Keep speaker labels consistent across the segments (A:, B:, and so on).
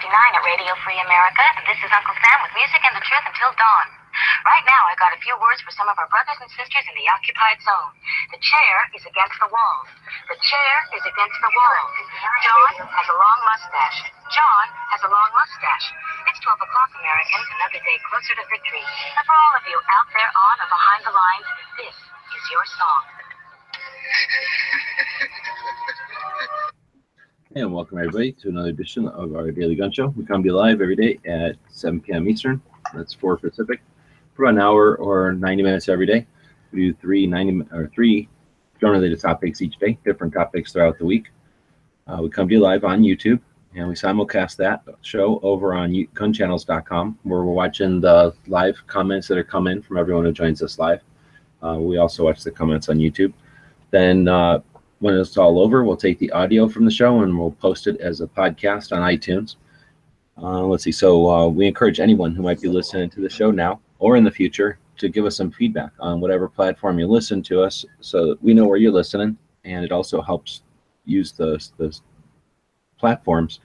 A: at Radio Free America, and this is Uncle Sam with music and the truth until dawn. Right now, I got a few words for some of our brothers and sisters in the occupied zone. The chair is against the wall. The chair is against the wall. John has a long mustache. John has a long mustache. It's 12 o'clock, Americans, another day closer to victory. And for all of you out there on or behind the lines, this is your song.
B: And welcome everybody to another edition of our Daily Gun Show. We come to you live every day at 7 p.m. Eastern. That's 4 Pacific. For about an hour or 90 minutes every day. We do three gun-related topics each day, different topics throughout the week. We come to you live on YouTube, and we simulcast that show over on gunchannels.com, where we're watching the live comments that are coming from everyone who joins us live. We also watch the comments on YouTube. Then when it's all over, we'll take the audio from the show and we'll post it as a podcast on iTunes. Let's see. So we encourage anyone who might be listening to the show now or in the future to give us some feedback on whatever platform you listen to us, so that we know where you're listening, and it also helps use those platforms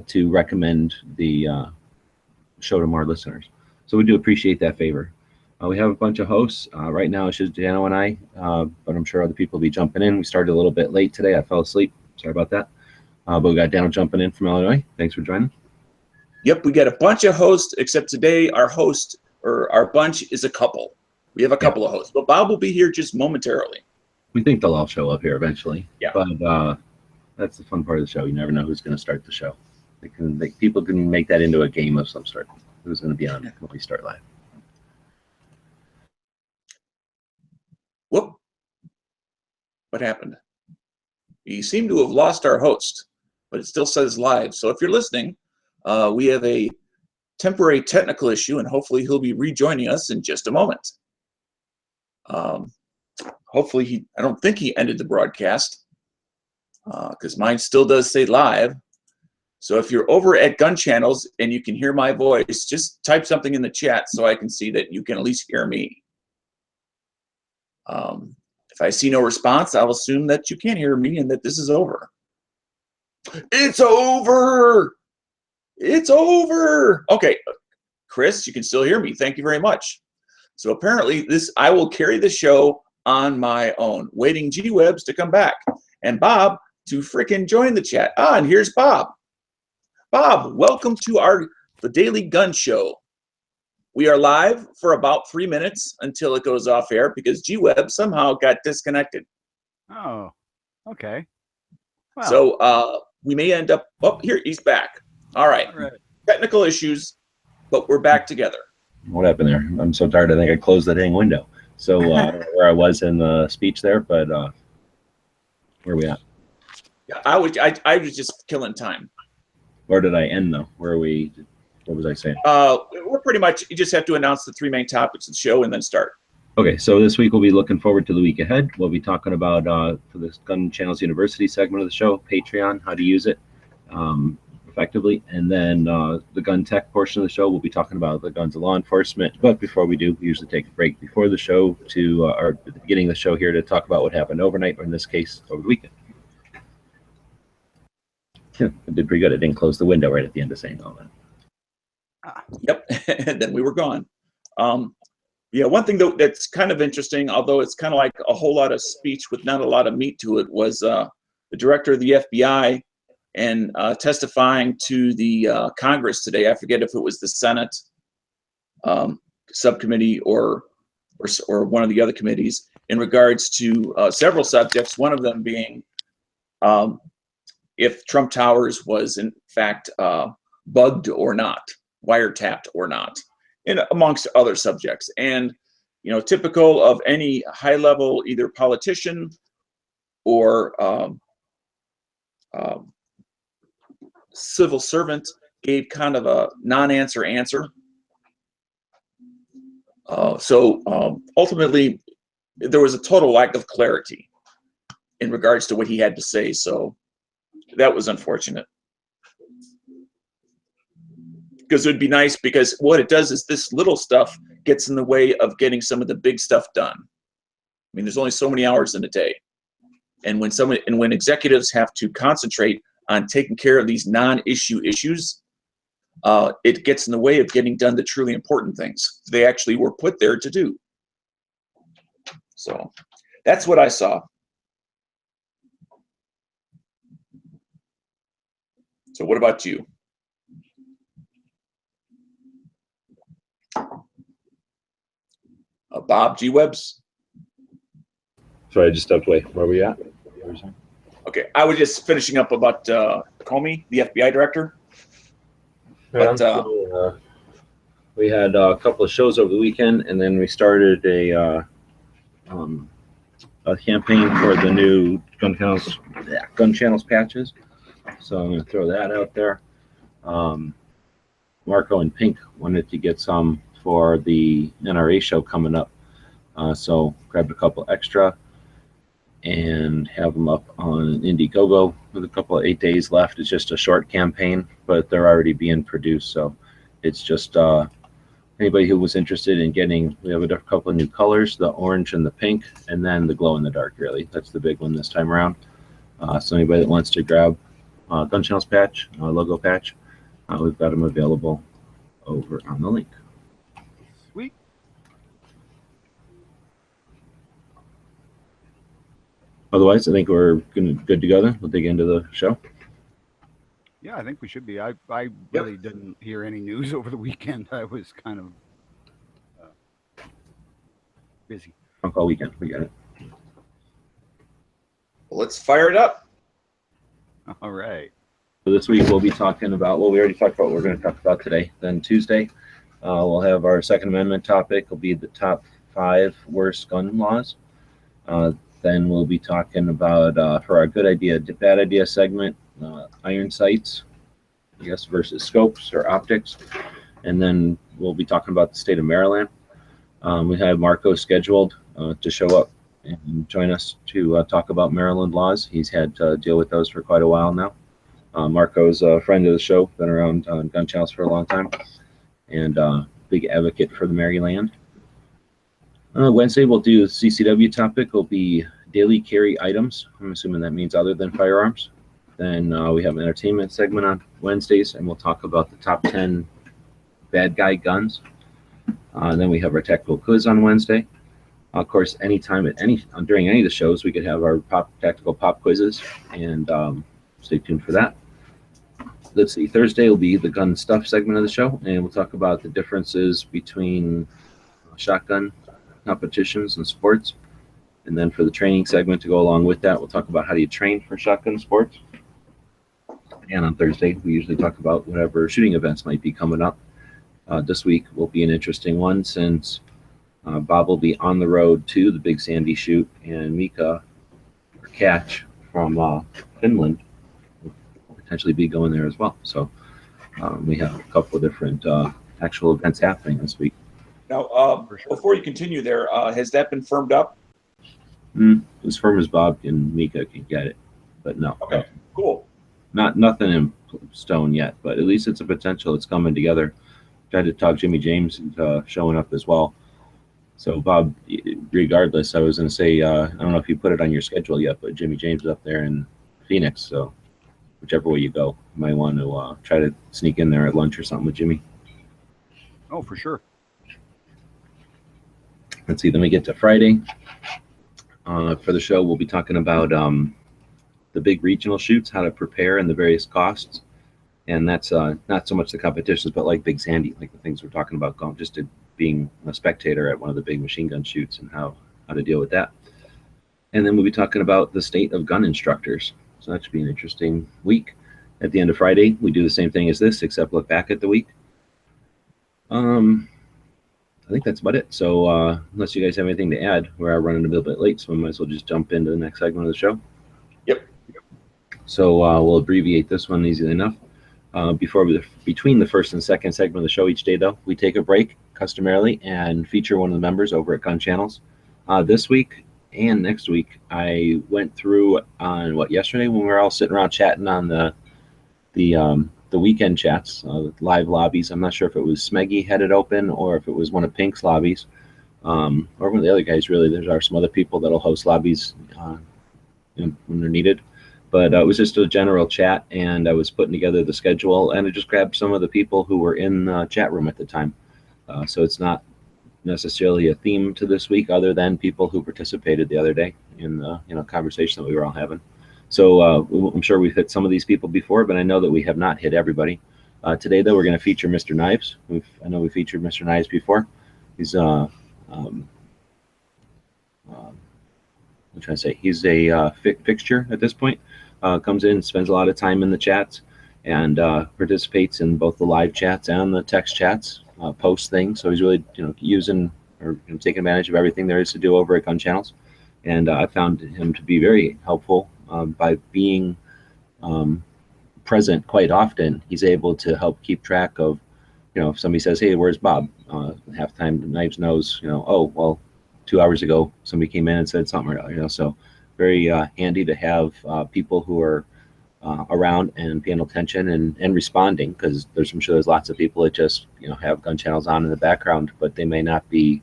B: to recommend the show to more listeners. So we do appreciate that favor. We have a bunch of hosts. Right now it's just Dano and I, but I'm sure other people will be jumping in. We started a little bit late today. I fell asleep. Sorry about that. But we got Dano jumping in from Illinois. Thanks for joining.
C: Yep, we got a bunch of hosts, except today our host, or our bunch, is a couple. We have a couple of hosts, but Bob will be here just momentarily.
B: We think they'll all show up here eventually.
C: Yeah.
B: But that's the fun part of the show. You never know who's going to start the show. People can make that into a game of some sort. Who's going to be on when we start live.
C: Whoop. What happened? We seem to have lost our host, but it still says live. So if you're listening, we have a temporary technical issue, and hopefully he'll be rejoining us in just a moment. Hopefully I don't think he ended the broadcast, because mine still does say live. So if you're over at Gun Channels and you can hear my voice, just type something in the chat so I can see that you can at least hear me. If I see no response, I'll assume that you can't hear me and that this is over. It's over! It's over! Okay, Chris, you can still hear me. Thank you very much. So apparently I will carry the show on my own, waiting G-Webs to come back. And Bob to frickin' join the chat. And here's Bob. Bob, welcome to the Daily Gun Show. We are live for about 3 minutes until it goes off air because G-Web somehow got disconnected.
D: Oh, okay. Well.
C: So we may end up, here, he's back. All right. Technical issues, but we're back together.
B: What happened there? I'm so tired. I think I closed the dang window. So where I was in the speech there, but where are we at?
C: Yeah, I was just killing time.
B: Where did I end though? What was I saying?
C: We're pretty much, you just have to announce the 3 main topics of the show and then start.
B: Okay, so this week we'll be looking forward to the week ahead. We'll be talking about, for this Gun Channels University segment of the show, Pateron, how to use it effectively. And then the gun tech portion of the show, we'll be talking about the guns of law enforcement. But before we do, we usually take a break before the show or at the beginning of the show here to talk about what happened overnight, or in this case, over the weekend. Yeah, I did pretty good. I didn't close the window right at the end of saying all that.
C: Yep, and then we were gone. Yeah, one thing that's kind of interesting, although it's kind of like a whole lot of speech with not a lot of meat to it, was the director of the FBI and testifying to the Congress today. I forget if it was the Senate subcommittee or one of the other committees in regards to several subjects. One of them being if Trump Towers was in fact bugged or not, wiretapped or not, and amongst other subjects. And typical of any high-level either politician or civil servant, gave kind of a non-answer answer. So ultimately, there was a total lack of clarity in regards to what he had to say. So that was unfortunate. Because it would be nice, because what it does is this little stuff gets in the way of getting some of the big stuff done. I mean, there's only so many hours in a day. And when executives have to concentrate on taking care of these non-issue issues, it gets in the way of getting done the truly important things they actually were put there to do. So that's what I saw. So what about you? Bob G. Webbs?
B: Sorry, I just stepped away. Where were we at?
C: Okay, I was just finishing up about Comey, the FBI director.
B: Yeah,
C: But
B: we had a couple of shows over the weekend, and then we started a campaign for the new gun channels patches. So I'm going to throw that out there. Marco and Pink wanted to get some for the NRA show coming up. So grabbed a couple extra and have them up on Indiegogo with a couple of 8 days left. It's just a short campaign, but they're already being produced. So it's just anybody who was interested in getting, we have a couple of new colors, the orange and the pink, and then the glow in the dark, really. That's the big one this time around. So anybody that wants to grab gun channels patch, logo patch, we've got them available over on the link.
D: Sweet.
B: Otherwise, I think we're good to go then. We'll dig into the show.
D: Yeah, I think we should be. I really didn't hear any news over the weekend. I was kind of busy.
B: Drunk all weekend. We got it.
C: well, let's fire it up.
D: All right.
B: So this week we'll be talking about, well, we already talked about what we're going to talk about today. Then Tuesday, we'll have our Second Amendment topic. Will be the top 5 worst gun laws. Then we'll be talking about, for our good idea, bad idea segment, iron sights, I guess, versus scopes or optics. And then we'll be talking about the state of Maryland. We have Marco scheduled to show up and join us to talk about Maryland laws. He's had to deal with those for quite a while now. Marco's a friend of the show, been around gun channels for a long time, and big advocate for the Maryland. Wednesday, we'll do the CCW topic. Will be daily carry items. I'm assuming that means other than firearms. Then we have an entertainment segment on Wednesdays, and we'll talk about the top 10 bad guy guns. Then we have our technical quiz on Wednesday. Of course, anytime during any of the shows, we could have our tactical pop quizzes, and stay tuned for that. Let's see. Thursday will be the gun stuff segment of the show, and we'll talk about the differences between shotgun competitions and sports. And then for the training segment to go along with that, we'll talk about how do you train for shotgun sports. And on Thursday, we usually talk about whatever shooting events might be coming up. This week will be an interesting one since Bob will be on the road to the Big Sandy shoot, and Mika or Catch from Finland will potentially be going there as well. So we have a couple of different actual events happening this week.
C: Now, before you continue there, has that been firmed up?
B: As firm as Bob and Mika can get it, but no.
C: Okay, cool.
B: Nothing in stone yet, but at least it's a potential. It's coming together. Tried to talk Jimmy James into showing up as well. So Bob, regardless, I was going to say, I don't know if you put it on your schedule yet, but Jimmy James is up there in Phoenix. So whichever way you go, you might want to try to sneak in there at lunch or something with Jimmy.
D: Oh, for sure.
B: Let's see, then we get to Friday. For the show, we'll be talking about the big regional shoots, how to prepare, and the various costs. And that's not so much the competitions, but like Big Sandy, like the things we're talking about, going just to being a spectator at one of the big machine gun shoots and how to deal with that. And then we'll be talking about the state of gun instructors. So that should be an interesting week. At the end of Friday, we do the same thing as this, except look back at the week. I think that's about it. So unless you guys have anything to add, we're running a little bit late, so we might as well just jump into the next segment of the show.
C: Yep.
B: So we'll abbreviate this one easily enough. Between the first and second segment of the show each day, though, we take a break customarily and feature one of the members over at Gun Channels. This week and next week, I went through on yesterday when we were all sitting around chatting on the weekend chats, live lobbies. I'm not sure if it was Smeggy had it open or if it was one of Pink's lobbies, or one of the other guys. Really, there are some other people that'll host lobbies when they're needed. But it was just a general chat, and I was putting together the schedule, and I just grabbed some of the people who were in the chat room at the time. So it's not necessarily a theme to this week, other than people who participated the other day in the conversation that we were all having. So I'm sure we've hit some of these people before, but I know that we have not hit everybody. Today, though, we're going to feature Mr. Knives. I know we featured Mr. Knives before. He's I'm trying to say he's a fixture at this point. Comes in, spends a lot of time in the chats, and participates in both the live chats and the text chats. Posts things, so he's really using or taking advantage of everything there is to do over at Gun Channels. And I found him to be very helpful by being present quite often. He's able to help keep track of, if somebody says, "Hey, where's Bob?" Half the time, Knives knows, oh, well, 2 hours ago somebody came in and said something, so very handy to have people who are around and paying attention and responding, because I'm sure there's lots of people that just have Gun Channels on in the background, but they may not be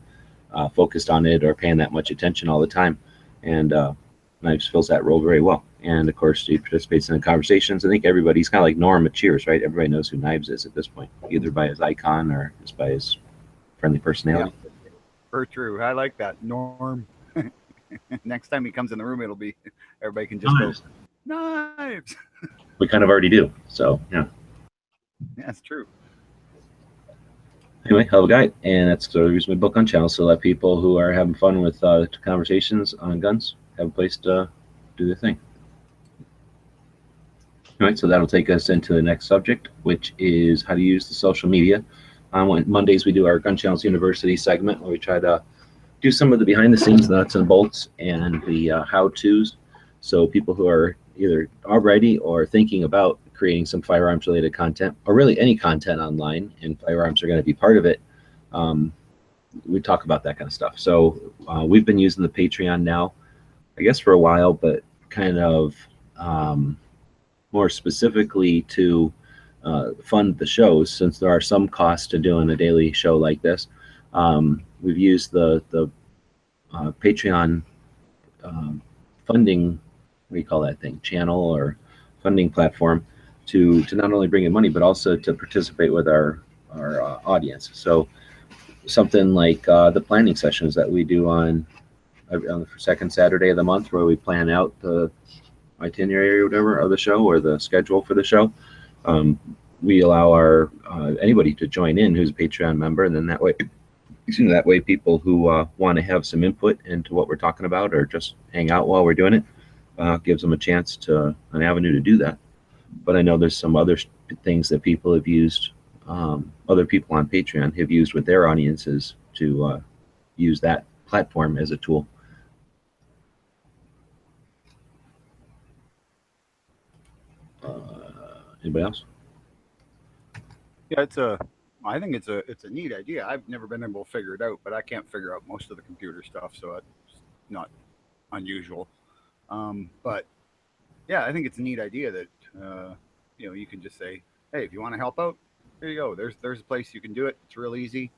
B: focused on it or paying that much attention all the time. And Knives fills that role very well. And of course, he participates in the conversations. I think everybody's kind of like Norm at Cheers, right? Everybody knows who Knives is at this point, either by his icon or just by his friendly personality.
D: Yeah. Very true. I like that, Norm. Next time he comes in the room, it'll be everybody can just go, "Knives."
B: We kind of already do, so yeah.
D: Yeah, that's true.
B: Anyway, hell of a guy, and that's the reason we book on channel, so let people who are having fun with conversations on guns have a place to do their thing. All right, so that'll take us into the next subject, which is how to use the social media. On Mondays, we do our Gun Channels University segment, where we try to do some of the behind-the-scenes nuts and bolts and the how-tos, so people who are either already or thinking about creating some firearms related content, or really any content online, and firearms are going to be part of it. We talk about that kind of stuff. So we've been using the Patreon now, I guess, for a while, but kind of more specifically to fund the shows, since there are some costs to doing a daily show like this. We've used the Patreon funding, what do you call that thing, channel or funding platform, to not only bring in money, but also to participate with our audience. So something like the planning sessions that we do on the second Saturday of the month, where we plan out the itinerary or whatever of the show, or the schedule for the show. We allow our anybody to join in who's a Patreon member, and then that way people who want to have some input into what we're talking about, or just hang out while we're doing it, gives them a chance to an avenue to do that. But I know there's some other things that people have used, other people on Patreon have used with their audiences to use that platform as a tool. Anybody else?
D: Yeah, I think it's a neat idea. I've never been able to figure it out, but I can't figure out most of the computer stuff, so it's not unusual. But yeah, I think it's a neat idea that you can just say, "Hey, if you want to help out, here you go. There's a place you can do it. It's real easy.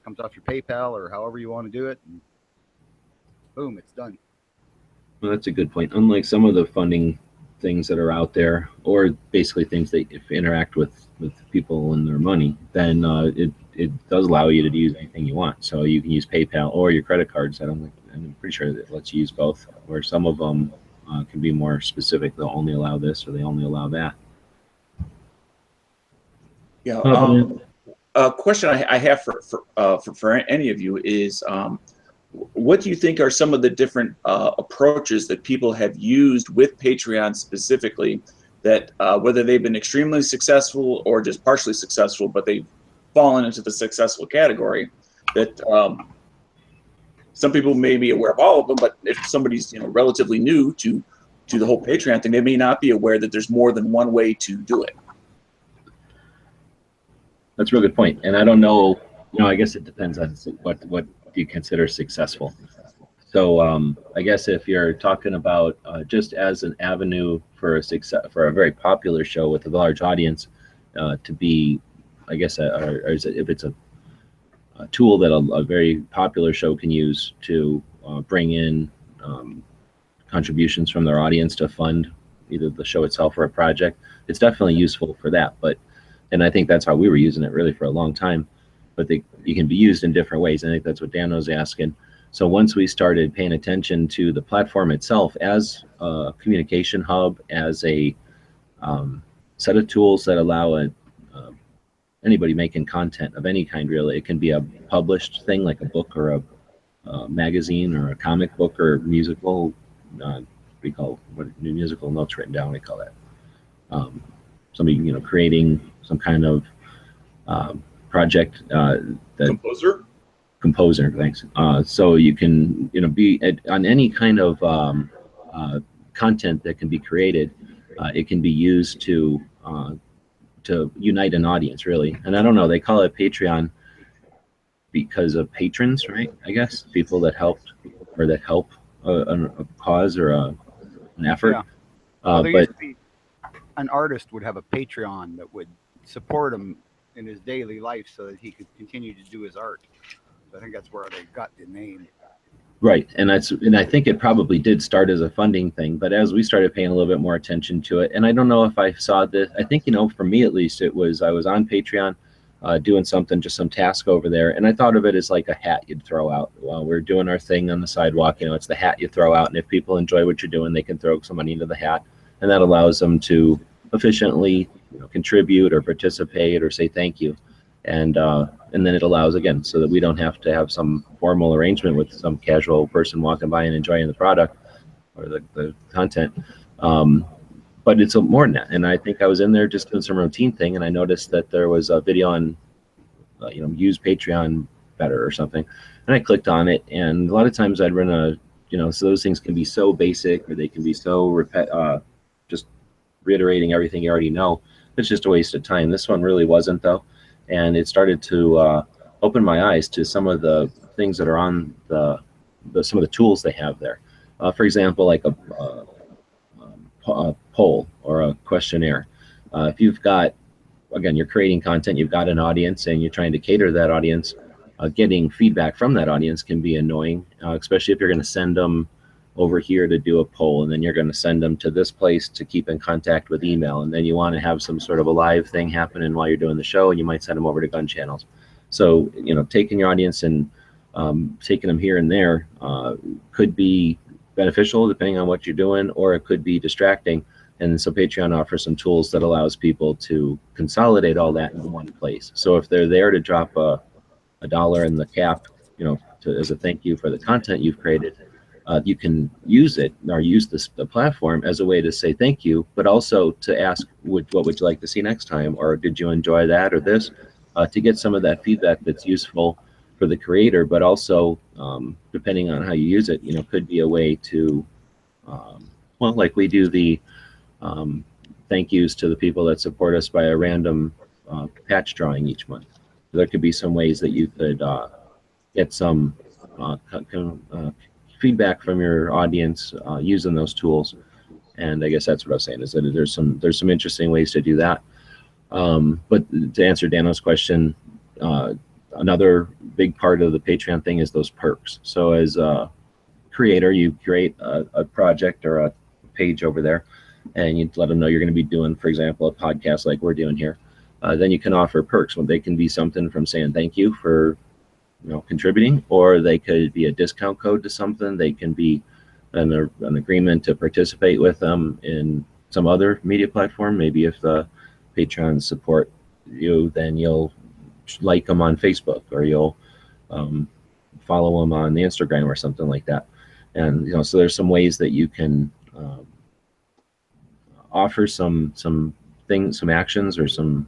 D: Comes off your PayPal or however you want to do it, and boom, it's done."
B: Well, that's a good point. Unlike some of the funding things that are out there, or basically things that if interact with people and their money, then it does allow you to use anything you want. So you can use PayPal or your credit cards. I'm pretty sure that it lets you use both, where some of them can be more specific. They'll only allow this or they only allow that.
C: Yeah. A question I have for any of you is, what do you think are some of the different approaches that people have used with Patreon specifically, that whether they've been extremely successful or just partially successful, but they've fallen into the successful category, that some people may be aware of all of them, but if somebody's relatively new to the whole Patreon thing, they may not be aware that there's more than one way to do it.
B: That's a real good point. And I don't know, I guess it depends on what do you consider successful. So I guess if you're talking about just as an avenue for a very popular show with a large audience, to be, I guess, if it's a tool that a very popular show can use to bring in contributions from their audience to fund, either the show itself or a project, it's definitely useful for that. And I think that's how we were using it really for a long time. But you can be used in different ways. I think that's what Dan was asking. So once we started paying attention to the platform itself as a communication hub, as a set of tools that allow anybody making content of any kind, really. It can be a published thing like a book or a magazine or a comic book or musical. Musical notes written down. We call that. Somebody creating some kind of project. Composer. Thanks. So you can be on any kind of content that can be created. It can be used to unite an audience, really. And I don't know, they call it Patreon because of patrons, right? I guess people that helped or that help a cause or an effort.
D: Yeah. Well, used to be, an artist would have a Patreon that would support him in his daily life so that he could continue to do his art. So I think that's where they got the name.
B: Right, and I think it probably did start as a funding thing, but as we started paying a little bit more attention to it, and I don't know if I saw this, I think, for me at least, I was on Patreon doing something, just some task over there, and I thought of it as like a hat you'd throw out while we're doing our thing on the sidewalk. It's the hat you throw out, and if people enjoy what you're doing, they can throw some money into the hat, and that allows them to efficiently contribute or participate or say thank you. And then it allows, again, so that we don't have to have some formal arrangement with some casual person walking by and enjoying the product or the content. But it's more than that. And I think I was in there just doing some routine thing, and I noticed that there was a video on, use Patreon better or something. And I clicked on it, and a lot of times I'd run so those things can be so basic, or they can be so just reiterating everything you already know. It's just a waste of time. This one really wasn't, though. And it started to open my eyes to some of the things that are on some of the tools they have there. For example, like a poll or a questionnaire. If you've got, again, you're creating content, you've got an audience, and you're trying to cater to that audience, getting feedback from that audience can be annoying, especially if you're going to send them over here to do a poll, and then you're going to send them to this place to keep in contact with email, and then you want to have some sort of a live thing happening while you're doing the show, and you might send them over to gun channels. So taking your audience and taking them here and there could be beneficial depending on what you're doing, or it could be distracting. And so Patreon offers some tools that allows people to consolidate all that in one place. So if they're there to drop a $1 in the cap, as a thank you for the content you've created, you can use it or use the platform as a way to say thank you, but also to ask what would you like to see next time, or did you enjoy that or this, to get some of that feedback that's useful for the creator, but also depending on how you use it, could be a way to, like we do the thank yous to the people that support us by a random patch drawing each month. There could be some ways that you could get some feedback from your audience using those tools. And I guess that's what I was saying, is that there's some interesting ways to do that. But to answer Dano's question, another big part of the Patreon thing is those perks. So as a creator, you create a project or a page over there, and you let them know you're going to be doing, for example, a podcast like we're doing here. Then you can offer perks. Well, they can be something from saying thank you for contributing, or they could be a discount code to something. They can be an agreement to participate with them in some other media platform. Maybe if the patrons support you, then you'll like them on Facebook, or you'll follow them on the Instagram or something like that. And so there's some ways that you can offer some things, some actions, or some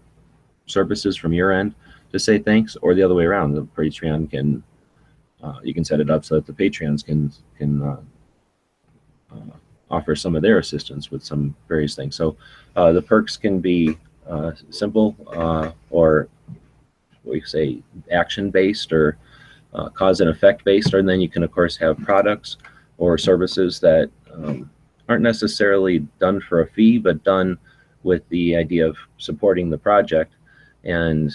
B: services from your end to say thanks, or the other way around. The Patreon can you can set it up so that the Patreons can offer some of their assistance with some various things. So the perks can be simple, or we say action based, or cause and effect based, or then you can of course have products or services that aren't necessarily done for a fee, but done with the idea of supporting the project. And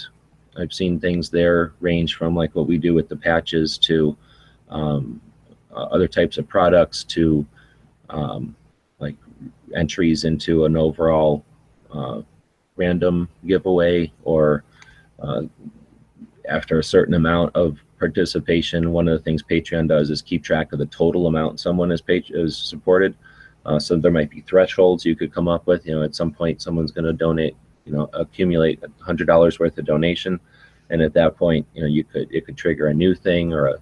B: I've seen things there range from like what we do with the patches to other types of products to like entries into an overall random giveaway, or after a certain amount of participation. One of the things Patreon does is keep track of the total amount someone is supported. So there might be thresholds you could come up with. At some point someone's going to donate, accumulate $100 worth of donation, and at that point, it could trigger a new thing, or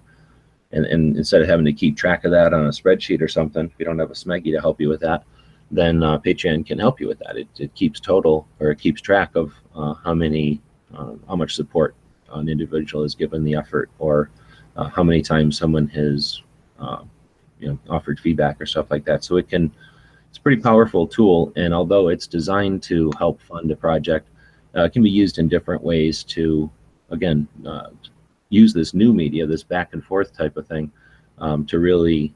B: and instead of having to keep track of that on a spreadsheet or something, if you don't have a Smeggy to help you with that, then Patreon can help you with that. It keeps total, or it keeps track of how much support an individual has given the effort, or how many times someone has offered feedback or stuff like that. So it's a pretty powerful tool, and although it's designed to help fund a project, it can be used in different ways to, again, use this new media, this back and forth type of thing, to really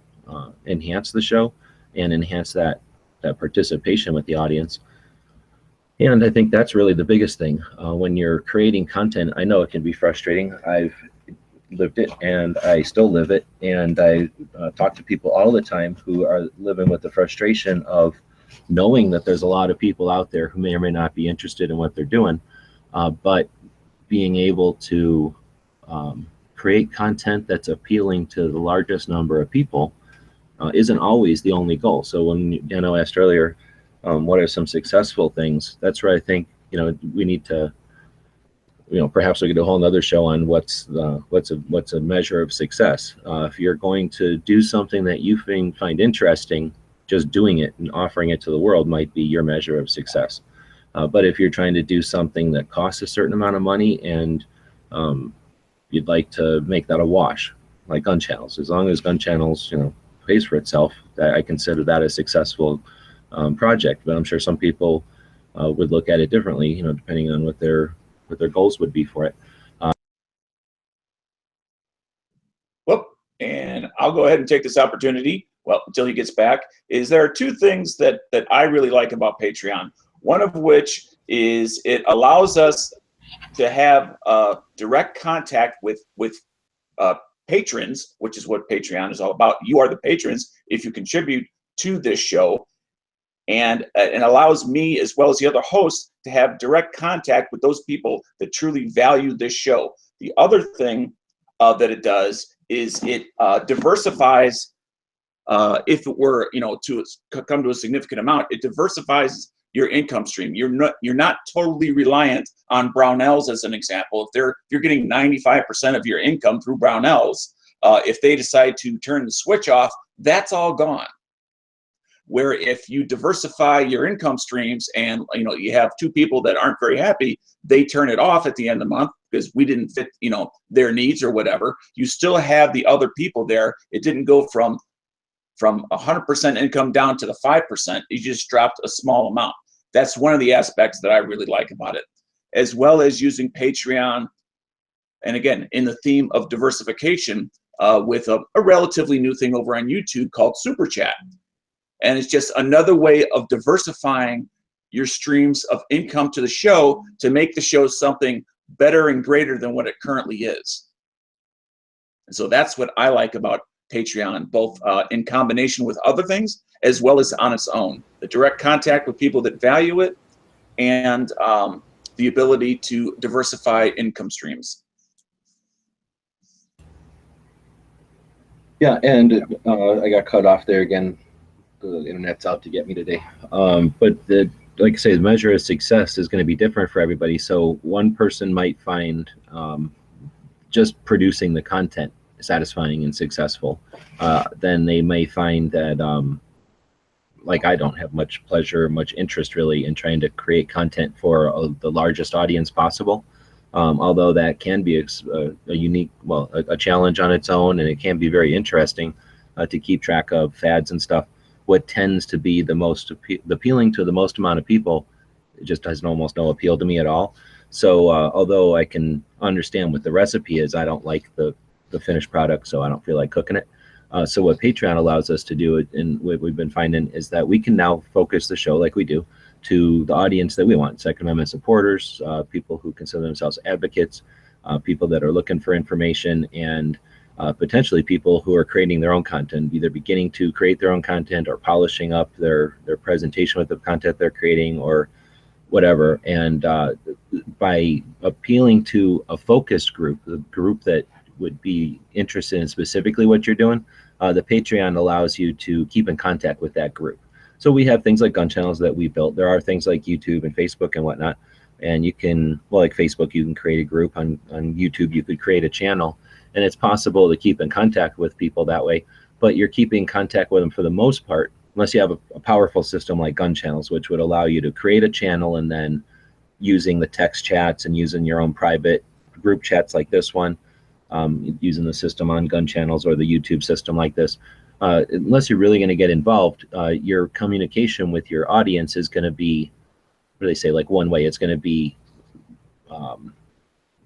B: enhance the show and enhance that participation with the audience. And I think that's really the biggest thing when you're creating content. I know it can be frustrating. I've lived it, and I still live it, and I talk to people all the time who are living with the frustration of knowing that there's a lot of people out there who may or may not be interested in what they're doing, but being able to create content that's appealing to the largest number of people isn't always the only goal. So when Dano asked earlier, what are some successful things? That's where I think we need to, perhaps we could do a whole nother show on what's a measure of success. If you're going to do something that you find interesting, just doing it and offering it to the world might be your measure of success. But if you're trying to do something that costs a certain amount of money, and you'd like to make that a wash, like gun channels, as long as gun channels pays for itself, I consider that a successful project. But I'm sure some people would look at it differently, depending on what their goals would be for it.
C: And I'll go ahead and take this opportunity, until he gets back, is there are two things that I really like about Patreon. One of which is it allows us to have direct contact with patrons, which is what Patreon is all about. You are the patrons if you contribute to this show, and allows me, as well as the other hosts, to have direct contact with those people that truly value this show. The other thing that it does is it diversifies, if it were to come to a significant amount, it diversifies your income stream. You're not totally reliant on Brownells, as an example. If you're getting 95% of your income through Brownells, if they decide to turn the switch off, that's all gone. Where if you diversify your income streams, and you have two people that aren't very happy, they turn it off at the end of the month because we didn't fit their needs or whatever, you still have the other people there. It didn't go from 100% income down to the 5%. You just dropped a small amount. That's one of the aspects that I really like about it, as well as using Patreon, and again, in the theme of diversification, with a relatively new thing over on YouTube called Super Chat. And it's just another way of diversifying your streams of income to the show to make the show something better and greater than what it currently is. And so that's what I like about Patreon, both in combination with other things as well as on its own. The direct contact with people that value it, and the ability to diversify income streams.
B: Yeah, and I got cut off there again. The internet's out to get me today. But like I say, the measure of success is going to be different for everybody. So one person might find just producing the content satisfying and successful. Then they may find that, like I don't have much pleasure, much interest really in trying to create content for the largest audience possible. Although that can be a unique, a challenge on its own, and it can be very interesting to keep track of fads and stuff. What tends to be the most appealing to the most amount of people, it just has almost no appeal to me at all. So although I can understand what the recipe is, I don't like the finished product, so I don't feel like cooking it. So what Patreon allows us to do, and what we've been finding, is that we can now focus the show like we do to the audience that we want: Second Amendment supporters, people who consider themselves advocates, people that are looking for information, and potentially people who are creating their own content, either beginning to create their own content or polishing up their presentation with the content they're creating or whatever. And by appealing to a focused group, the group that would be interested in specifically what you're doing, the Patreon allows you to keep in contact with that group. So we have things like gun channels that we built. There are things like YouTube and Facebook and whatnot. And you can, well, like Facebook, you can create a group. On YouTube, you could create a channel. And it's possible to keep in contact with people that way. But you're keeping contact with them for the most part, unless you have a powerful system like gun channels, which would allow you to create a channel and then using the text chats and using your own private group chats like this one, using the system on gun channels or the YouTube system like this. Unless you're really going to get involved, your communication with your audience is going to be, what do they say, like one way. It's going to be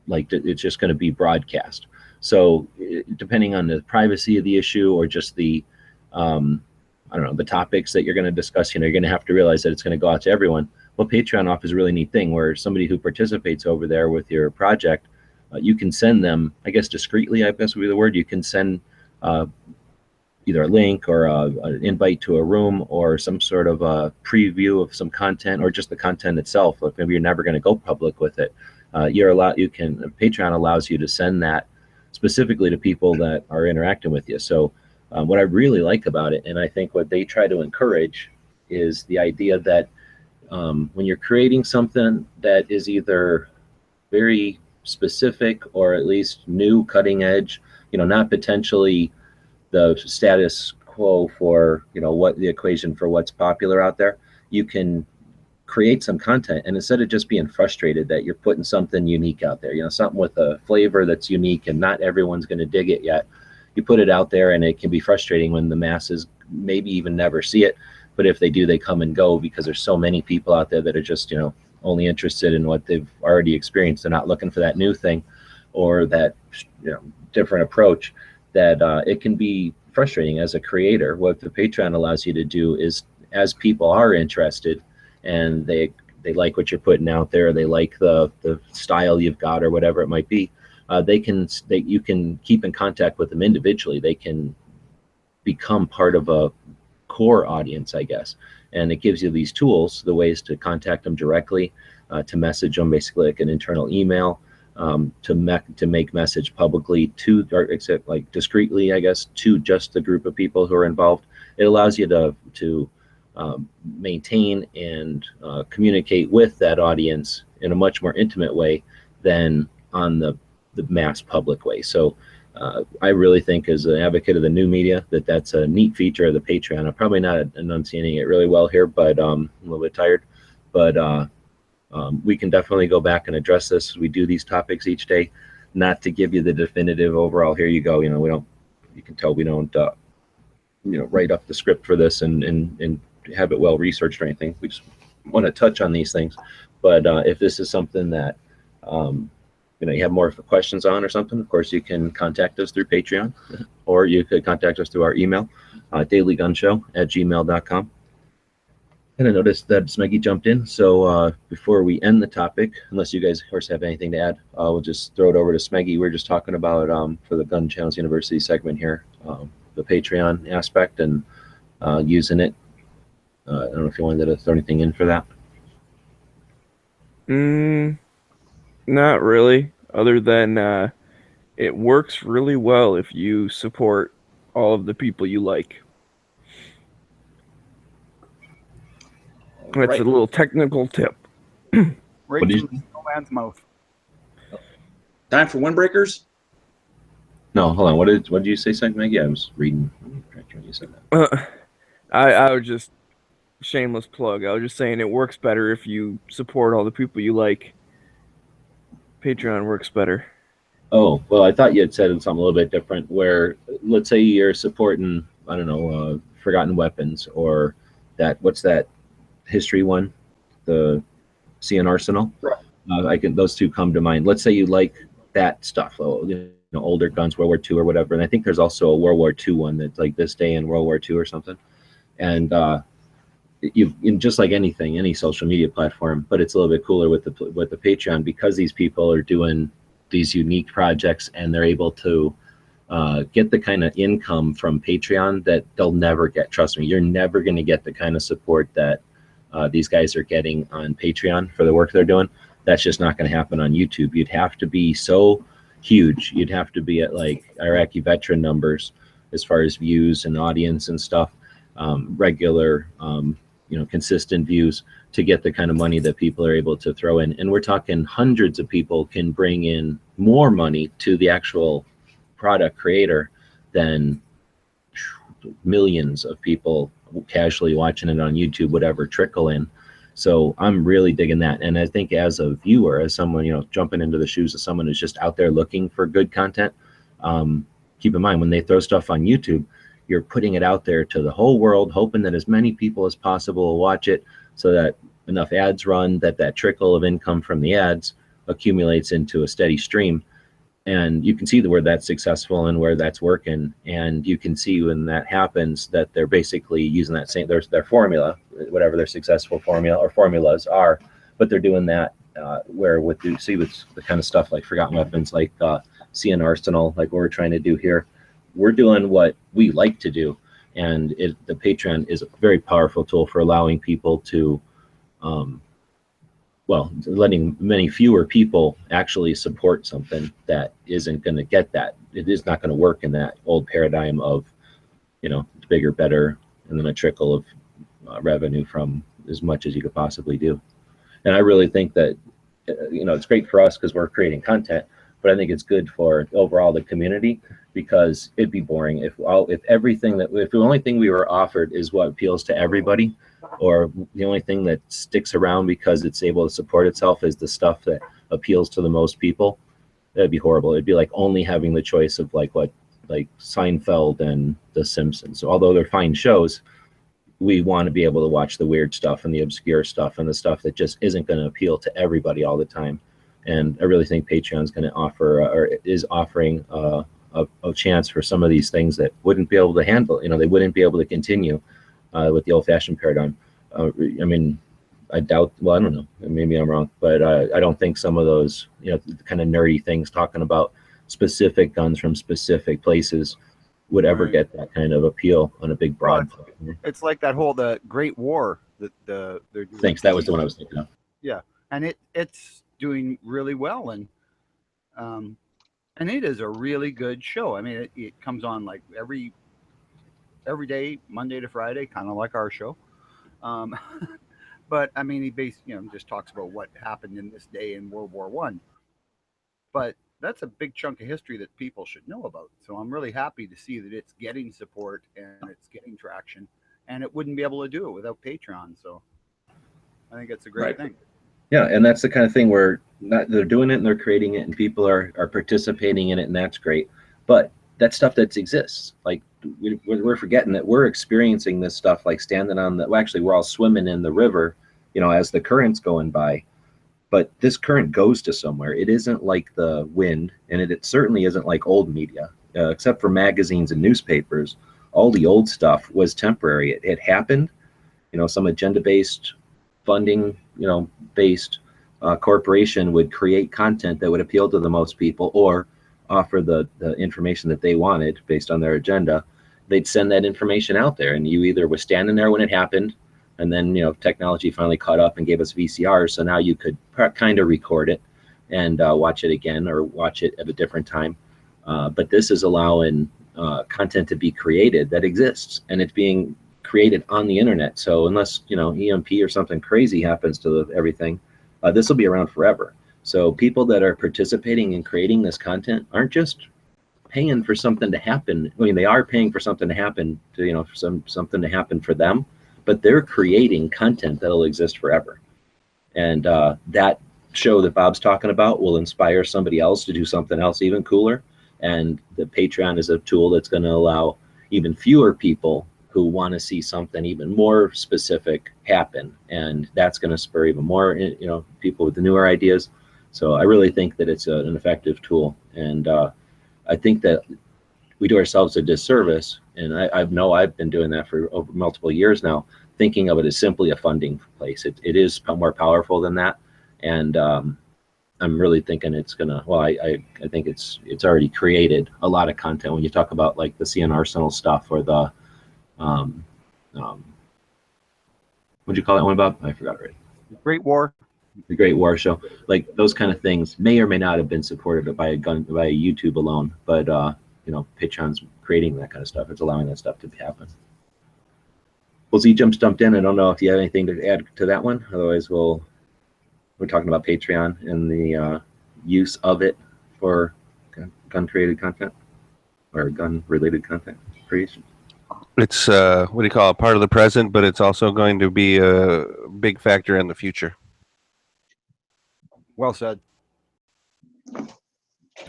B: like it's just going to be broadcast. So depending on the privacy of the issue or just the, I don't know, the topics that you're going to discuss, you're going to have to realize that it's going to go out to everyone. Well, Patreon offers a really neat thing where somebody who participates over there with your project, you can send them, I guess discreetly, I guess would be the word, you can send either a link or an invite to a room or some sort of a preview of some content or just the content itself. Like maybe you're never going to go public with it. Patreon allows you to send that specifically to people that are interacting with you. So what I really like about it, and I think what they try to encourage, is the idea that when you're creating something that is either very specific or at least new, cutting edge, not potentially the status quo for, what the equation for what's popular out there, you can create some content, and instead of just being frustrated that you're putting something unique out there, something with a flavor that's unique and not everyone's going to dig it yet, you put it out there and it can be frustrating when the masses maybe even never see it. But if they do, they come and go because there's so many people out there that are just, only interested in what they've already experienced. They're not looking for that new thing or that, different approach, that it can be frustrating as a creator. What the Patreon allows you to do is, as people are interested and they like what you're putting out there, they like the style you've got or whatever it might be, you can keep in contact with them individually. They can become part of a core audience, I guess. And it gives you these tools, the ways to contact them directly, to message them, basically like an internal email, to make message publicly or except like discreetly, I guess, to just the group of people who are involved. It allows you to maintain and communicate with that audience in a much more intimate way than on the mass public way. So I really think, as an advocate of the new media, that's a neat feature of the Patreon. I'm probably not enunciating it really well here, but I'm a little bit tired. But we can definitely go back and address this. We do these topics each day, not to give you the definitive overall, here you go. We don't, you can tell we don't, write up the script for this and have it well researched or anything. We just want to touch on these things. But if this is something that, you have more questions on or something, of course, you can contact us through Patreon, or you could contact us through our email, dailygunshow@gmail.com. And I noticed that Smeggy jumped in. So before we end the topic, unless you guys, of course, have anything to add, we'll just throw it over to Smeggy. We're just talking about, for the Gun Channels University segment here, the Patreon aspect and using it. I don't know if you wanted to throw anything in for that.
E: Not really, other than it works really well if you support all of the people you like. That's a little technical tip.
D: Right in no man's mouth.
C: Time for windbreakers?
B: No, hold on. What did you say, Maggie? I was reading. You said that.
E: I was just, shameless plug. I was just saying it works better if you support all the people you like. Patreon works better. Oh,
B: well, I thought you had said something a little bit different, where let's say you're supporting, I don't know, Forgotten Weapons, or what's that history one, the Sea and Arsenal. Right. Those two come to mind. Let's say you like that stuff, older guns, World War II or whatever. And I think there's also a World War II one that's like this day in World War II or something. And just like anything, any social media platform, but it's a little bit cooler with the Patreon, because these people are doing these unique projects and they're able to get the kind of income from Patreon that they'll never get. Trust me, you're never going to get the kind of support that these guys are getting on Patreon for the work they're doing. That's just not going to happen on YouTube. You'd have to be so huge. You'd have to be at like Iraqi veteran numbers as far as views and audience and stuff, regular, consistent views to get the kind of money that people are able to throw in. And we're talking hundreds of people can bring in more money to the actual product creator than millions of people casually watching it on YouTube would ever trickle in. So I'm really digging that. And I think as a viewer, as someone, jumping into the shoes of someone who's just out there looking for good content, keep in mind when they throw stuff on YouTube, you're putting it out there to the whole world, hoping that as many people as possible will watch it so that enough ads run, that trickle of income from the ads accumulates into a steady stream. And you can see where that's successful and where that's working. And you can see when that happens that they're basically using that same, their formula, whatever their successful formula or formulas are, but they're doing that where with the kind of stuff like Forgotten Weapons, like CN Arsenal, like what we're trying to do here. We're doing what we like to do. And the Patreon is a very powerful tool for allowing people to, letting many fewer people actually support something that isn't going to get that. It is not going to work in that old paradigm of, bigger, better, and then a trickle of revenue from as much as you could possibly do. And I really think that, it's great for us because we're creating content, but I think it's good for overall the community because it'd be boring if the only thing we were offered is what appeals to everybody, or the only thing that sticks around because it's able to support itself is the stuff that appeals to the most people. That'd be horrible. It'd be like only having the choice of like Seinfeld and The Simpsons. So although they're fine shows, we want to be able to watch the weird stuff and the obscure stuff and the stuff that just isn't going to appeal to everybody all the time. And I really think Patreon's going to offer or is offering a chance for some of these things that wouldn't be able to handle. They wouldn't be able to continue with the old-fashioned paradigm. I doubt. Well, I don't know. Maybe I'm wrong, but I don't think some of those, kind of nerdy things talking about specific guns from specific places would ever get that kind of appeal on a big broad.
D: It's like the Great War that they're doing.
B: Thanks. That was the one I was thinking of.
D: Yeah, and it's doing really well, and it is a really good show. I mean, it comes on like every day, Monday to Friday, kind of like our show. But I mean, he just talks about what happened in this day in World War I. But that's a big chunk of history that people should know about. So I'm really happy to see that it's getting support and it's getting traction, and it wouldn't be able to do it without Patreon. So I think it's a great thing.
B: Yeah, and that's the kind of thing where they're doing it and they're creating it and people are participating in it, and that's great. But that stuff that exists, like we're forgetting that we're experiencing this stuff, like standing on we're all swimming in the river, as the current's going by. But this current goes to somewhere. It isn't like the wind, and it certainly isn't like old media, except for magazines and newspapers. All the old stuff was temporary. It happened, some agenda-based, funding, based corporation would create content that would appeal to the most people or offer the information that they wanted based on their agenda. They'd send that information out there, and you either was standing there when it happened, and then technology finally caught up and gave us VCRs, so now you could kind of record it and watch it again or watch it at a different time. But this is allowing content to be created that exists, and it's being created on the internet. So unless EMP or something crazy happens to everything, this will be around forever. So people that are participating in creating this content aren't just paying for something to happen. I mean, they are paying for something to happen to something to happen for them, but they're creating content that'll exist forever. And that show that Bob's talking about will inspire somebody else to do something else even cooler. And the Patreon is a tool that's going to allow even fewer people who want to see something even more specific happen. And that's going to spur even more, people with the newer ideas. So I really think that it's an effective tool. And I think that we do ourselves a disservice. And I've been doing that for over multiple years now, thinking of it as simply a funding place. It is more powerful than that. And I'm really thinking it's gonna. Well, I think it's already created a lot of content when you talk about like the CN Arsenal stuff or the what'd you call that one, Bob? I forgot already.
D: Great War.
B: The Great War Show, like those kind of things may or may not have been supported by a YouTube alone, but Patreon's creating that kind of stuff. It's allowing that stuff to happen. Well, Z jumped in. I don't know if you have anything to add to that one. Otherwise, we're talking about Patreon and the use of it for gun-created content or gun-related content creation.
F: It's what do you call it? Part of the present, but it's also going to be a big factor in the future.
D: Well said.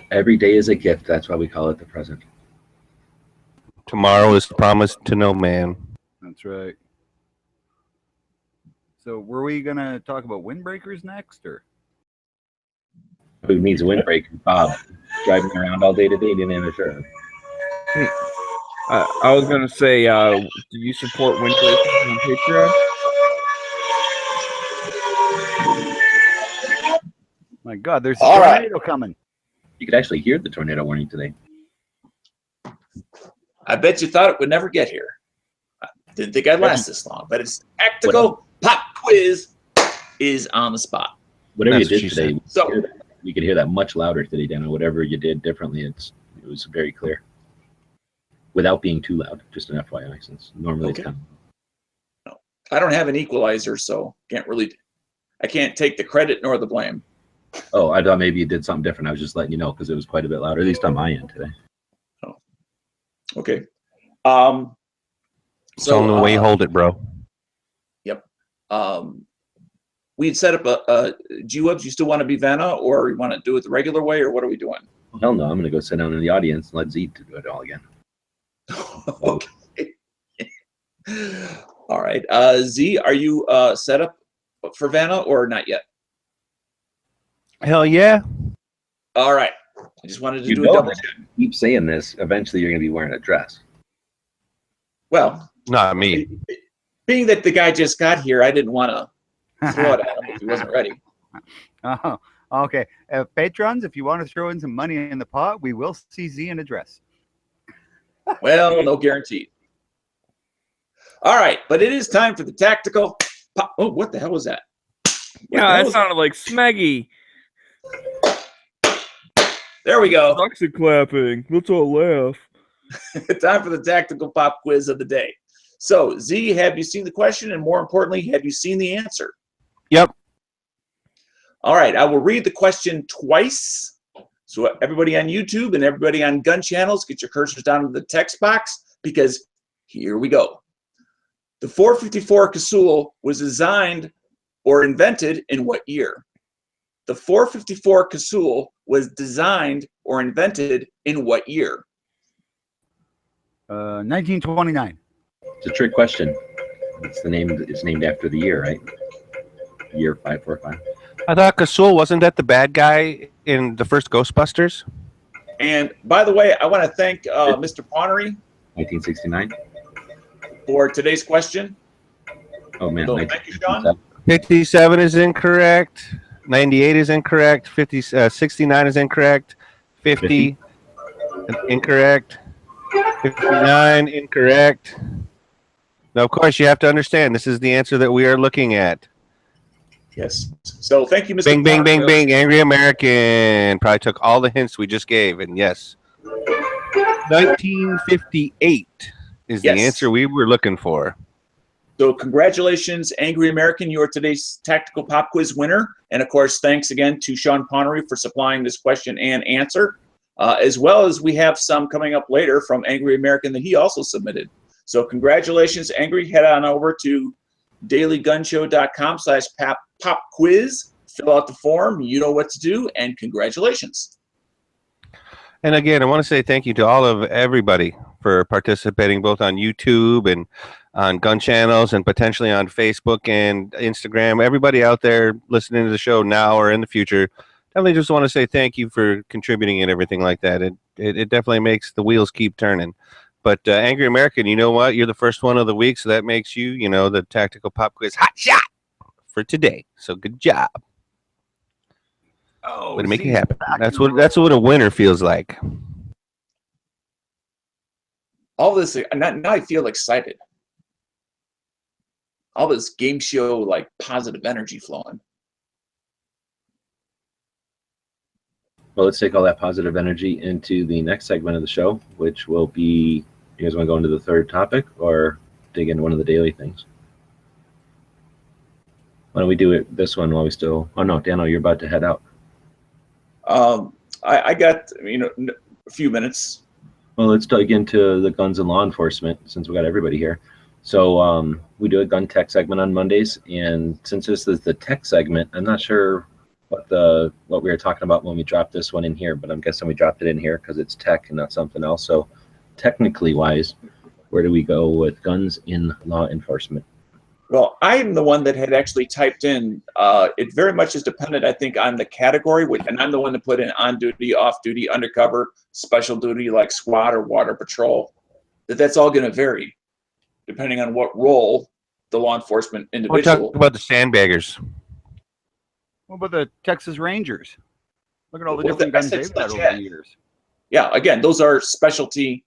B: Every day is a gift. That's why we call it the present.
F: Tomorrow is promised to no man.
D: That's right. So were we going to talk about windbreakers next, or?
B: Who needs a windbreaker? Bob, driving around all day today, didn't answer.
E: I was going to say, do you support windbreakers on Patreon?
D: My God, there's a tornado coming.
B: You could actually hear the tornado warning today.
C: I bet you thought it would never get here. I didn't think I'd last this long, but it's Tactical Pop Quiz is on the spot.
B: Whatever
F: That's
B: you did
F: what
B: today, you could hear that much louder today, Dana. Whatever you did differently, it was very clear. Without being too loud, just an FYI, since normally it's kind of...
C: I don't have an equalizer, so I can't take the credit nor the blame.
B: Oh, I thought maybe you did something different. I was just letting you know because it was quite a bit louder, at least on my end today.
C: Oh, okay.
F: It's on the way. Hold it, bro.
C: Yep. We had set up a G-Webs. You still want to be Vanna, or you want to do it the regular way, or what are we doing?
B: Hell no, I'm going to go sit down in the audience and let Z do it all again.
C: Okay. All right. Z, are you set up for Vanna or not yet?
F: Hell yeah.
C: All right. I just wanted to do a double check.
B: Keep saying this. Eventually, you're going to be wearing a dress.
C: Well,
F: Not me.
C: being that the guy just got here, I didn't want to throw it at him if he wasn't ready.
D: Oh, okay. Patrons, if you want to throw in some money in the pot, we will see Z in a dress.
C: Well, no guarantee. All right, but it is time for the tactical pop. Oh, what the hell was that?
E: Yeah, that sounded like Smeggy.
C: There we go.
E: Toxic clapping. Let's all laugh.
C: Time for the tactical pop quiz of the day. So, Z, have you seen the question? And more importantly, have you seen the answer?
F: Yep.
C: All right, I will read the question twice. So everybody on YouTube and everybody on gun channels, get your cursors down to the text box because here we go. The 454 Casull was designed or invented in what year? The 454 Casull was designed or invented in what year?
D: 1929.
B: It's a trick question. It's named after the year, right? Year 545.
F: I thought Casull wasn't that the bad guy in the first Ghostbusters?
C: And by the way, I want to thank Mr. Connery
B: 1969.
C: for today's question.
B: Oh man,
C: So, thank you, Sean.
F: 57 is incorrect. 98 is incorrect. 69 is incorrect. 50 incorrect. 59 incorrect. Now, of course, you have to understand this is the answer that we are looking at.
C: Yes. So thank you, Mr.
F: Bing, bing,
C: Connery.
F: bing, bing. Angry American. Probably took all the hints we just gave, and yes. 1958 is the answer we were looking for.
C: So congratulations, Angry American. You are today's Tactical Pop Quiz winner. And of course, thanks again to Sean Connery for supplying this question and answer, as well as we have some coming up later from Angry American that he also submitted. So congratulations, Angry. Head on over to dailygunshow.com/pop-quiz. Fill out the form. You know what to do. And congratulations.
F: And again, I want to say thank you to all of everybody for participating both on YouTube and on gun channels and potentially on Facebook and Instagram. Everybody out there listening to the show now or in the future, definitely just want to say thank you for contributing and everything like that. It definitely makes the wheels keep turning. But Angry American, you know what? You're the first one of the week, so that makes you, the Tactical Pop Quiz hot shot for today. So good job.
D: Oh,
F: Way to make it
D: Z's
F: happen.
D: back
F: That's
D: in the
F: what
D: road.
F: a winner feels like.
C: All this, now I feel excited. All this game show, like, positive energy flowing.
B: Well, let's take all that positive energy into the next segment of the show, which will be, you guys want to go into the third topic or dig into one of the daily things? Why don't we do it this one while we still, oh no, Dano, you're about to head out.
C: I got, a few minutes.
B: Well, let's dig into the guns and law enforcement since we got everybody here. So we do a gun tech segment on Mondays, and since this is the tech segment, I'm not sure what we were talking about when we dropped this one in here, but I'm guessing we dropped it in here because it's tech and not something else. So technically wise, where do we go with guns in law enforcement?
C: Well, I'm the one that had actually typed in. It very much is dependent, I think, on the category, and I'm the one that put in on duty, off duty, undercover, special duty, like SWAT or water patrol. That's all going to vary depending on what role the law enforcement
F: We're
C: individual.
F: talking about the sandbaggers.
D: What about the Texas Rangers? Look at all the
C: Well,
D: different
C: I
D: guns
C: said
D: they've had
C: such
D: over
C: as.
D: the years.
C: Yeah, again, those are specialty.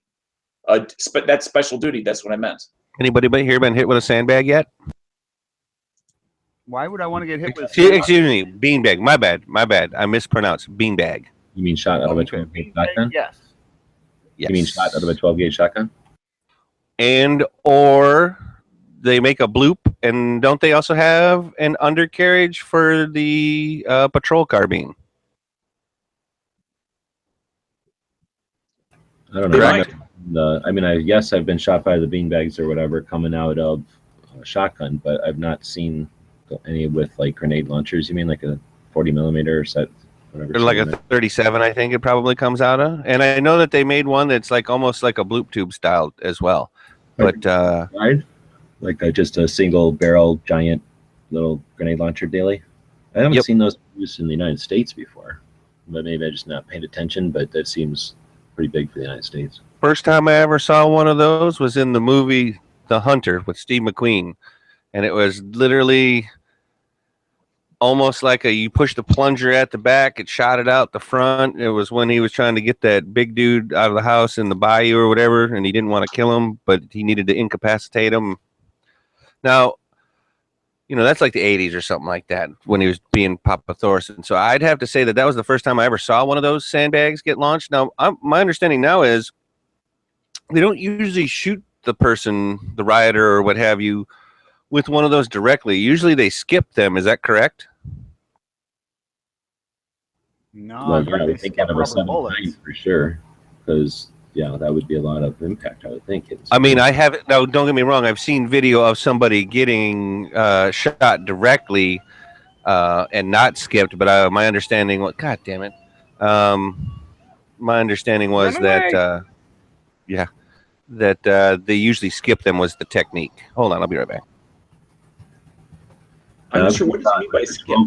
C: That's special duty. That's what I meant.
F: Anybody but here been hit with a sandbag yet?
D: Why would I want to get hit with?
F: Excuse me, beanbag. My bad. I mispronounced beanbag.
B: You mean shot out of a
D: Okay.
B: 12 gauge shotgun?
D: Yes.
F: Yes.
B: You mean shot out of a 12 gauge shotgun?
F: And or they make a bloop, and don't they also have an undercarriage for the patrol carbine?
B: I don't know.
C: Right.
B: Yes, I've been shot by the beanbags or whatever coming out of a shotgun, but I've not seen any with like grenade launchers. You mean like a 40 millimeter set, whatever?
F: Or like a 37, I think it probably comes out of. And I know that they made one that's like almost like a bloop tube style as well. But
B: just a single barrel giant little grenade launcher daily. I haven't seen those used in the United States before, but maybe I just not paid attention. But that seems pretty big for the United States.
F: first time I ever saw one of those was in the movie The Hunter with Steve McQueen, and it was literally almost like you push the plunger at the back, it shot it out the front. It was when he was trying to get that big dude out of the house in the bayou or whatever, and he didn't want to kill him, but he needed to incapacitate him. Now, that's like the 80s or something like that when he was being Papa Thorson. So I'd have to say that was the first time I ever saw one of those sandbags get launched. Now, my understanding now is they don't usually shoot the person, the rioter or what have you, with one of those directly. Usually they skip them. Is that correct?
D: No,
B: Well,
D: I've heard
B: I
D: they
B: would think
D: skip
B: out of a
D: rubber
B: 790
D: bullets.
B: for sure, because that would be a lot of impact. I would think.
F: I mean, I haven't. No, don't get me wrong. I've seen video of somebody getting shot directly and not skipped. But my understanding was, God damn it, my understanding was that they usually skip them was the technique. Hold on, I'll be right back.
C: I'm not sure what does it mean by skip.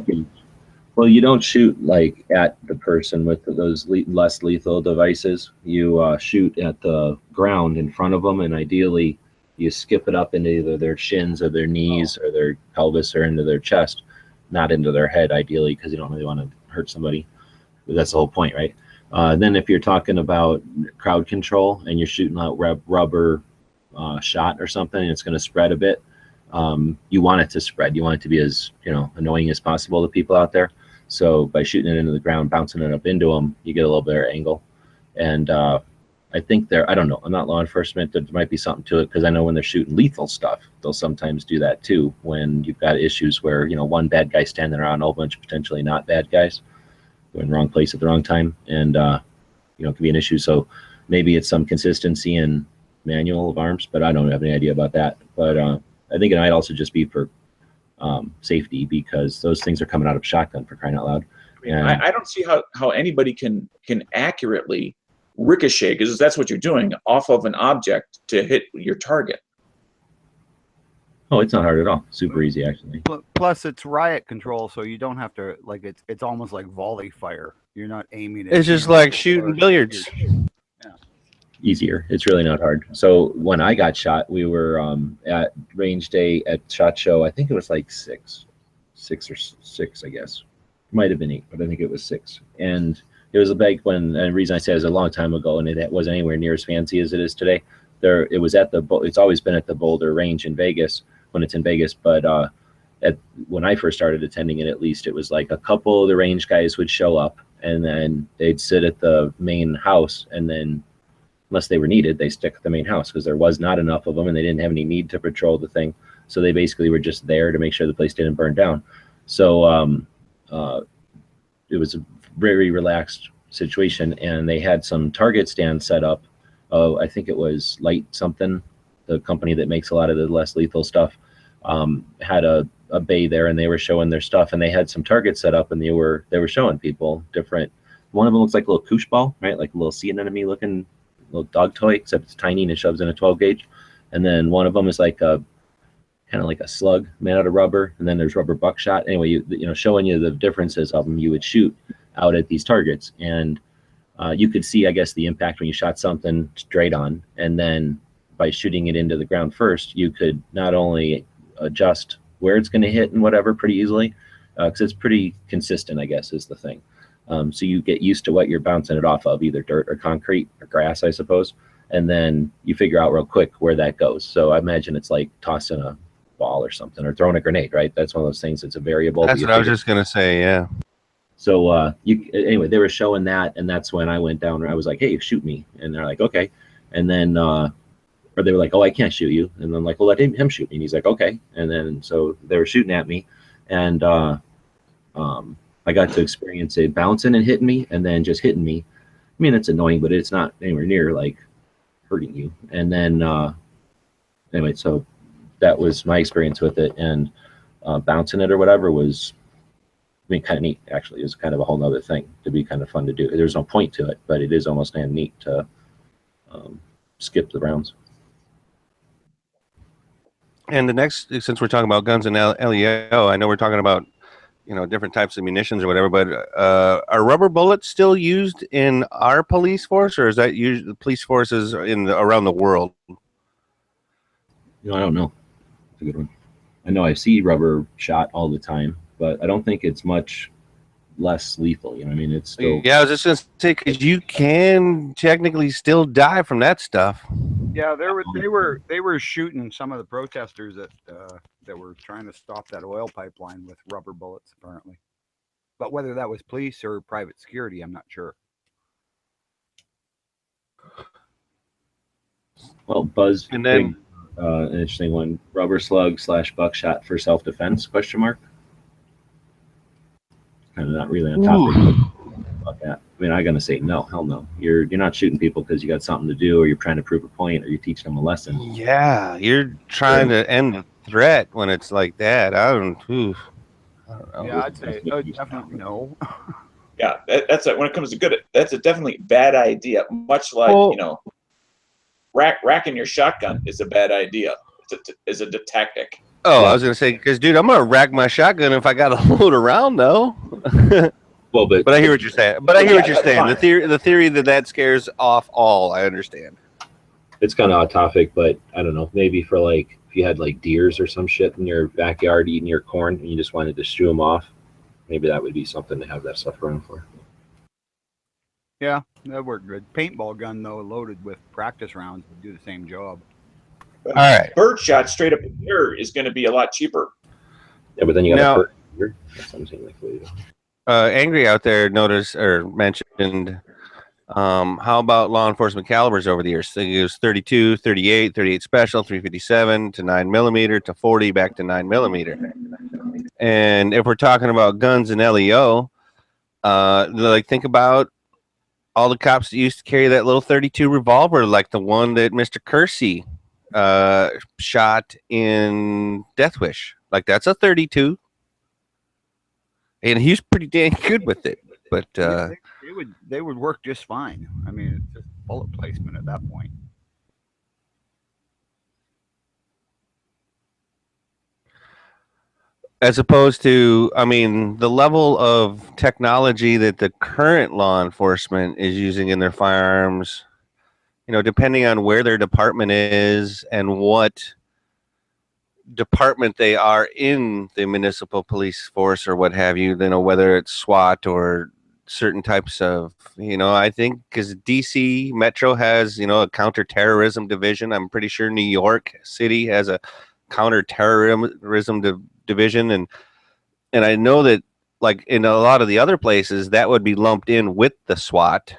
B: Well, you don't shoot like at the person with those less lethal devices. You shoot at the ground in front of them, and ideally, you skip it up into either their shins or their knees or their pelvis or into their chest, not into their head, ideally, because you don't really want to hurt somebody. That's the whole point, right? Then if you're talking about crowd control and you're shooting out rubber shot or something, and it's going to spread a bit, you want it to spread. You want it to be as annoying as possible to people out there. So by shooting it into the ground, bouncing it up into them, you get a little better angle. And I think I don't know, I'm not law enforcement. There might be something to it because I know when they're shooting lethal stuff, they'll sometimes do that too. When you've got issues where one bad guy standing around, a whole bunch of potentially not bad guys, in the wrong place at the wrong time, and it can be an issue. So maybe it's some consistency in manual of arms, but I don't have any idea about that. But I think it might also just be for safety, because those things are coming out of shotgun, for crying out loud.
C: I don't see how anybody can accurately ricochet, because that's what you're doing, off of an object to hit your target.
B: Oh, it's not hard at all. Super easy, actually.
D: Plus, it's riot control, so you don't have to it's almost like volley fire. You're not aiming.
F: It's just like shooting billiards.
B: Easier. It's really not hard. So when I got shot, we were at range day at SHOT Show. I think it was like six or six, I guess. Might have been 8, but I think it was 6. And it was a big when, and the reason I say it was a long time ago, and it wasn't anywhere near as fancy as it is today. It was at it's always been at the Boulder Range in Vegas when it's in Vegas, but when I first started attending it, at least, it was like a couple of the range guys would show up, and then they'd sit at the main house, and then unless they were needed, they stick at the main house because there was not enough of them, and they didn't have any need to patrol the thing. So they basically were just there to make sure the place didn't burn down. So it was a very relaxed situation, and they had some target stands set up. I think it was Light something, the company that makes a lot of the less lethal stuff, had a bay there, and they were showing their stuff, and they had some targets set up, and they were showing people different. One of them looks like a little koosh ball, right? Like a little sea anemone looking little dog toy, except it's tiny and it shoves in a 12 gauge. And then one of them is like a kind of like a slug made out of rubber, and then there's rubber buckshot. Anyway, you know, showing you the differences of them, you would shoot out at these targets, and you could see, I guess, the impact when you shot something straight on, and then by shooting it into the ground first, you could not only adjust where it's going to hit and whatever pretty easily, because it's pretty consistent, I guess, is the thing. So you get used to what you're bouncing it off of, either dirt or concrete or grass, I suppose, and then you figure out real quick where that goes. So I imagine it's like tossing a ball or something, or throwing a grenade, right? That's one of those things. It's a variable.
F: That's what I was just gonna say. Yeah.
B: So anyway, they were showing that, and that's when I went down. I was like, "Hey, shoot me!" And they're like, "Okay." And then, or they were like, "Oh, I can't shoot you." And I'm like, "Well, let him shoot me." And he's like, "Okay." And then so they were shooting at me, and I got to experience it bouncing and hitting me, and then just hitting me. I mean, it's annoying, but it's not anywhere near like hurting you. And then anyway, so that was my experience with it, and bouncing it or whatever was, I mean, kind of neat, actually. It was kind of a whole nother thing to be kind of fun to do. There's no point to it, but it is almost kind of neat to skip the rounds.
F: And the next, since we're talking about guns and LEO, I know we're talking about, you know, different types of munitions or whatever, but are rubber bullets still used in our police force, or is that usually the police forces around the world?
B: You know, I don't know. It's a good one. I know I see rubber shot all the time, but I don't think it's much less lethal. You know, I mean, it's still.
F: Yeah, I was just gonna say, because you can technically still die from that stuff.
D: Yeah, they were shooting some of the protesters that were trying to stop that oil pipeline with rubber bullets, apparently. But whether that was police or private security, I'm not sure.
B: Well, Buzz,
F: and then
B: an interesting one: rubber slug / buckshot for self-defense? ? Kind of not really on topic about that. I mean, I'm gonna say no, hell no. You're not shooting people because you got something to do, or you're trying to prove a point, or you're teaching them a lesson.
F: Yeah, you're trying to end the threat when it's like that. I don't know.
D: Yeah, I'd say definitely no.
C: Yeah, that's when it comes to good. That's a definitely bad idea. Much like, you know, racking your shotgun is a bad idea. It's a tactic.
F: Oh, yeah. I was gonna say, because dude, I'm gonna rack my shotgun if I got to load around though.
B: Well, but
F: I hear what you're saying. But I hear what you're saying. The theory that scares off all, I understand.
B: It's kind of off topic, but I don't know. Maybe for like if you had like deers or some shit in your backyard eating your corn, and you just wanted to shoo them off, maybe that would be something to have that stuff around for.
D: Yeah, that worked good. Paintball gun though, loaded with practice rounds, would do the same job.
F: All right.
C: Bird shot straight up in the air is going to be a lot cheaper.
B: Yeah, but then you got to hurt. That's something like
F: Angry out there noticed or mentioned how about law enforcement calibers over the years? So it was 32, 38, 38 special, 357 to 9mm to 40 back to 9mm. And if we're talking about guns and LEO, like think about all the cops that used to carry that little 32 revolver, like the one that Mr. Kersey shot in Death Wish. Like that's a 32. And he's pretty dang good with it. But
D: they would work just fine. I mean, it's just bullet placement at that point.
F: As opposed to, I mean, the level of technology that the current law enforcement is using in their firearms, you know, depending on where their department is and what department they are in the municipal police force or what have you, whether it's SWAT or certain types of, I think because DC Metro has, a counterterrorism division. I'm pretty sure New York City has a counterterrorism division. And I know that like in a lot of the other places that would be lumped in with the SWAT.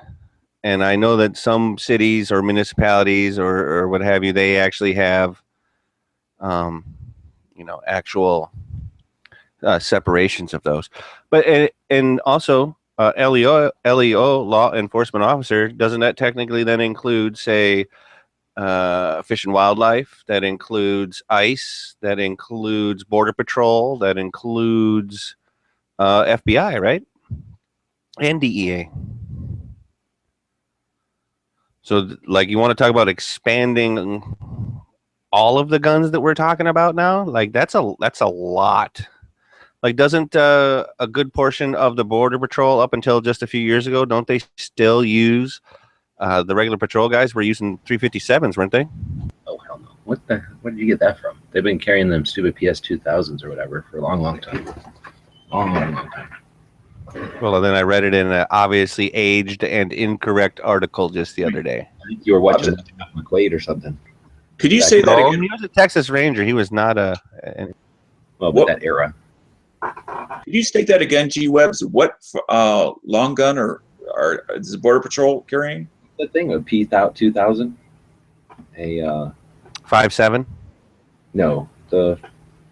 F: And I know that some cities or municipalities or what have you, they actually have, actual separations of those. But and also LEO, law enforcement officer, doesn't that technically then include, say, Fish and Wildlife? That includes ICE. That includes Border Patrol. That includes FBI, right? And DEA. So, like, you want to talk about expanding all of the guns that we're talking about now? Like, that's a lot. Like, doesn't a good portion of the Border Patrol up until just a few years ago, don't they still use the regular patrol guys were using 357s, weren't they?
B: Oh, hell no. Where did you get that from? They've been carrying them stupid PS2000s or whatever for a long, long time. Long time.
F: Well, then I read it in an obviously aged and incorrect article just the other day.
B: I think you were watching McQuaid or something.
C: Could you say that again?
F: He was a Texas Ranger. He was not
B: with that era.
C: Could you state that again, G. Webbs? What long gun or is the Border Patrol carrying?
B: The thing of P2000, a
F: 5.7.
B: No, the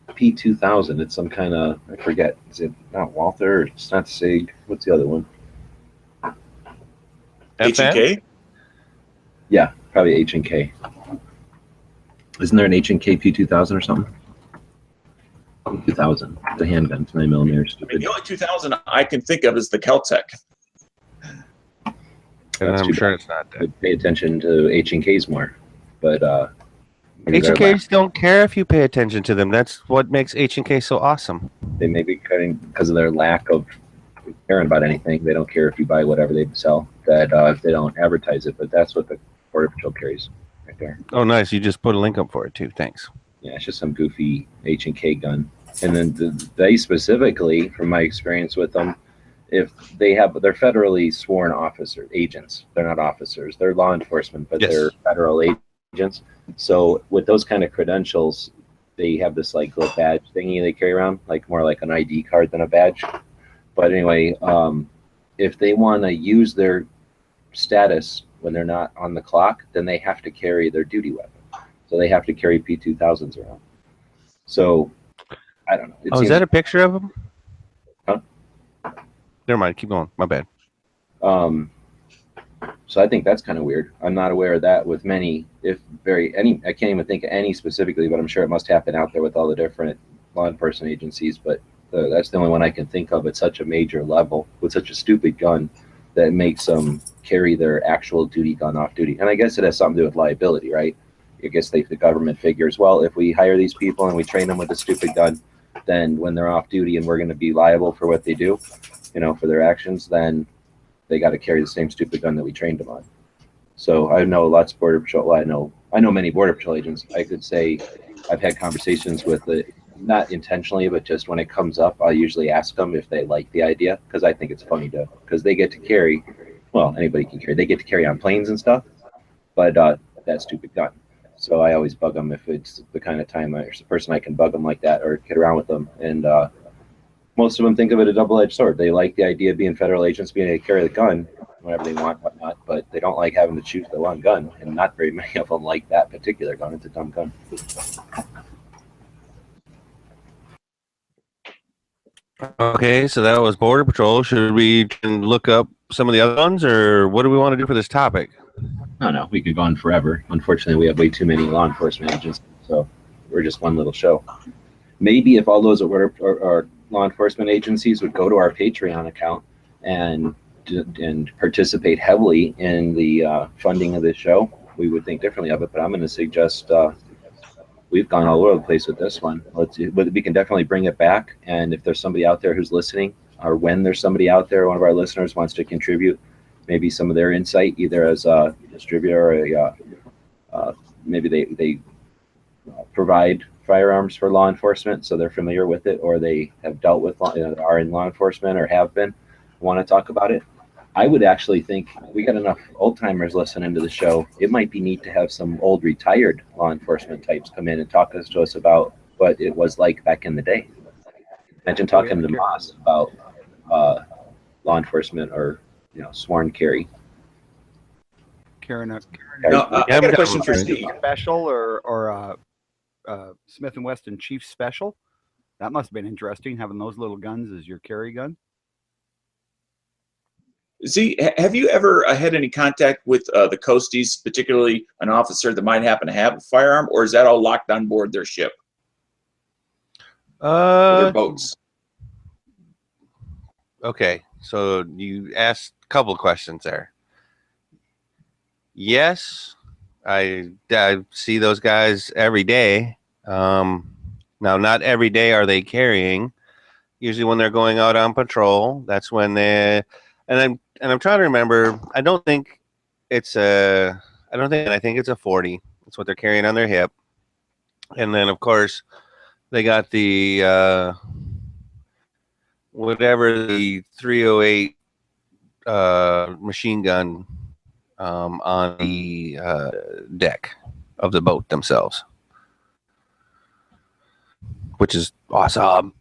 B: P2000. It's some kind of, I forget. Is it not Walther? It's not Sig. What's the other one?
C: H&K?
B: Yeah, probably H&K. Isn't there an H&K P2000 or something? 2000. The handgun, 9mm. Stupid.
C: The only 2000 I can think of is the Caltech.
F: I'm sure it's not that.
B: Pay attention to H&Ks more, but
F: H&Ks don't care if you pay attention to them. That's what makes H&K so awesome.
B: They may be cutting because of their lack of caring about anything. They don't care if you buy whatever they sell. That if they don't advertise it, but that's what the Border Patrol carries right there.
F: Oh, nice! You just put a link up for it too. Thanks.
B: Yeah, it's just some goofy H&K gun. And then they specifically, from my experience with them, if they're federally sworn agents. They're not officers. They're law enforcement, but they're federal agents. So with those kind of credentials, they have this like little badge thingy they carry around, like more like an ID card than a badge. But anyway, if they want to use their status when they're not on the clock, then they have to carry their duty weapon. So they have to carry P2000s around. So I don't know.
F: Is that a picture of them?
B: Huh?
F: Never mind. Keep going. My bad.
B: So I think that's kind of weird. I'm not aware of that with many, I can't even think of any specifically, but I'm sure it must happen out there with all the different law enforcement agencies. But that's the only one I can think of at such a major level with such a stupid gun that makes them carry their actual duty gun off duty. And I guess it has something to do with liability, right? I guess the government figures, well, if we hire these people and we train them with a stupid gun, then when they're off duty and we're going to be liable for what they do, for their actions, then they got to carry the same stupid gun that we trained them on. So I know lots of Border Patrol. Well, I know many Border Patrol agents. I could say I've had conversations with it, not intentionally, but just when it comes up, I'll usually ask them if they like the idea, because I think it's funny because they get to carry. Well, anybody can carry. They get to carry on planes and stuff, but that stupid gun. So I always bug them if it's the kind of time or person I can bug them like that or kid around with them. And most of them think of it a double-edged sword. They like the idea of being federal agents, being able to carry the gun whenever they want, whatnot, but they don't like having to choose the one gun. And not very many of them like that particular gun. It's a dumb gun.
F: Okay, so that was Border Patrol. Should we look up some of the other ones, or what do we want to do for this topic?
B: I don't know. We could go on forever. Unfortunately, we have way too many law enforcement agents, so we're just one little show. Maybe if all those are law enforcement agencies would go to our Patreon account and participate heavily in the funding of this show, we would think differently of it. But I'm going to suggest we've gone all over the place with this one. We can definitely bring it back. And if there's somebody out there who's listening, or when there's somebody out there, one of our listeners wants to contribute, maybe some of their insight, either as a distributor or maybe they provide firearms for law enforcement, so they're familiar with it, or they have dealt with are in law enforcement or have been, want to talk about it. I would actually think we got enough old timers listening to the show. It might be neat to have some old retired law enforcement types come in and talk to us about what it was like back in the day. Imagine talking to Moss about law enforcement or sworn carry.
D: Karen,
C: Now, I got a question for Steve.
D: Special or Smith & Wesson Chief Special? That must have been interesting, having those little guns as your carry gun.
C: See, have you ever had any contact with the Coasties, particularly an officer that might happen to have a firearm, or is that all locked on board their ship? Their boats.
F: Okay, so you asked a couple of questions there. Yes, I see those guys every day. Now, not every day are they carrying. Usually, when they're going out on patrol, that's when they. And I'm trying to remember. I think it's a 40. That's what they're carrying on their hip. And then, of course, they got the whatever the 308 machine gun on the deck of the boat themselves, which is awesome.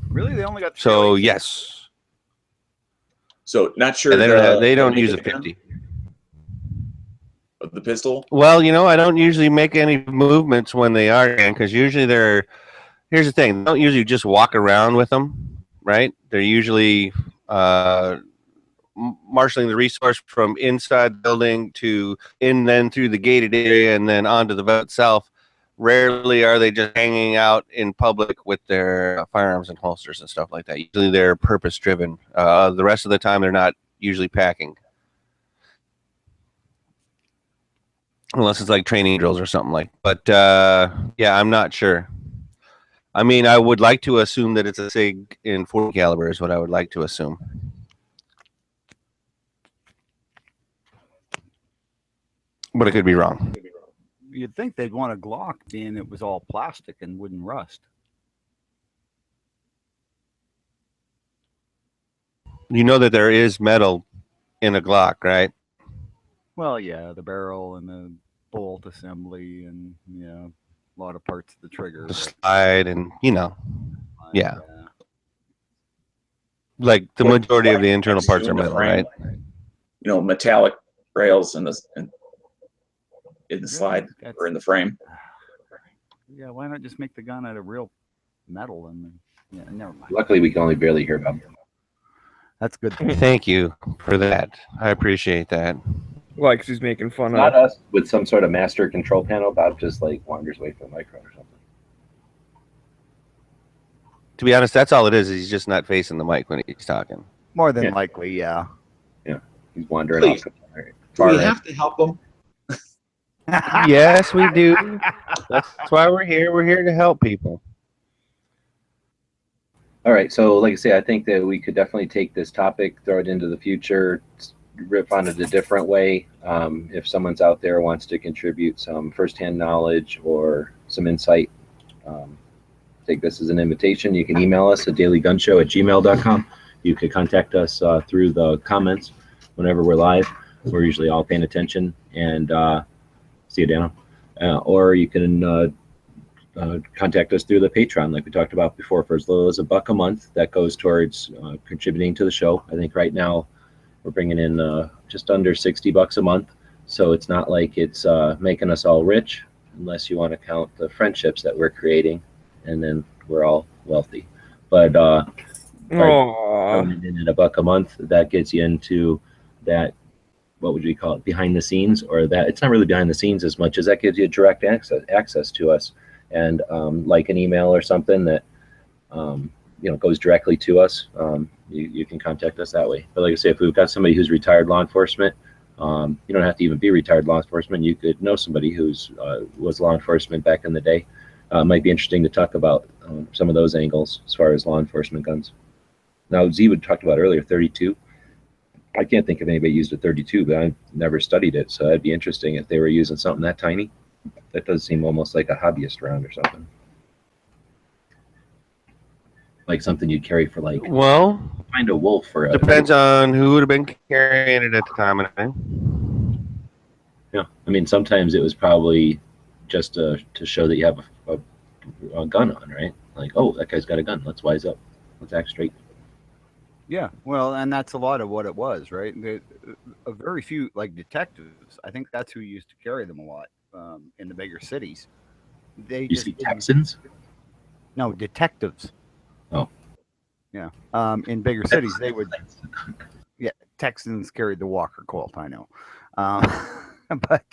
D: Really, they only got.
F: So yes.
C: So not sure.
F: They don't use a 50.
C: The pistol?
F: Well, I don't usually make any movements when they are in, because usually here's the thing, they don't usually just walk around with them, right? They're usually marshaling the resource from inside the building then through the gated area and then onto the boat itself. Rarely are they just hanging out in public with their firearms and holsters and stuff like that. Usually they're purpose driven. The rest of the time they're not usually packing. Unless it's like training drills or something like that. But yeah, I'm not sure. I mean, I would like to assume that it's a SIG in 40 caliber is what I would like to assume. But it could be wrong.
D: You'd think they'd want a Glock, being it was all plastic and wouldn't rust.
F: You know that there is metal in a Glock, right?
D: Well, yeah, the barrel and the bolt assembly and a lot of parts of the trigger.
F: The slide and, yeah. Like the majority of the internal parts are metal, right?
C: Metallic rails in the slide or in the frame.
D: Yeah, why not just make the gun out of real metal? And never mind.
B: Luckily, we can only barely hear about them.
D: That's good.
F: Thank you for that. I appreciate that.
E: Like he's making fun
B: Not
E: of
B: us with some sort of master control panel. Bob just wanders away from the microphone or something.
F: To be honest, that's all it is. He's just not facing the mic when he's talking.
D: More than likely, yeah.
B: Yeah, he's wandering
C: Please.
B: off.
C: Do we have to help them?
F: Yes, we do. That's why we're here. We're here to help people.
B: All right, so like I say, I think that we could definitely take this topic, throw it into the future, riff on it a different way. If someone's out there wants to contribute some firsthand knowledge or some insight, take this as an invitation. You can email us at dailygunshow@gmail.com. You can contact us through the comments whenever we're live. We're usually all paying attention. And see you, Dano. Or you can contact us through the Pateron, like we talked about before, for as little as $1 a month. That goes towards contributing to the show. I think right now we're bringing in just under $60 a month. So it's not like it's making us all rich, unless you want to count the friendships that we're creating, and then we're all wealthy. But coming in at $1 a month, that gets you into that, what would you call it, behind the scenes, or that it's not really behind the scenes as much as that gives you direct access to us, and like an email or something that goes directly to us. You can contact us that way. But like I say, if we've got somebody who's retired law enforcement, you don't have to even be retired law enforcement. You could know somebody who's was law enforcement back in the day. It might be interesting to talk about some of those angles as far as law enforcement guns. Now, Z would talked about earlier, 32. I can't think of anybody used a 32, but I've never studied it. So that'd be interesting if they were using something that tiny. That does seem almost like a hobbyist round or something. like something you'd carry for like
F: Well,
B: find a wolf or a
F: depends on who would have been carrying it at the time. I think.
B: Yeah, I mean, sometimes it was probably just to show that you have a gun on, right? Like, oh, that guy's got a gun. Let's wise up. Let's act straight.
D: Yeah, well, and that's a lot of what it was, right? A very few, like detectives, I think that's who used to carry them a lot in the bigger cities. They
B: You
D: just
B: see
D: didn't-
B: Texans?
D: No, detectives.
B: Oh.
D: Yeah. In bigger cities, they would. Yeah, Texans carried the Walker Colt. I know, but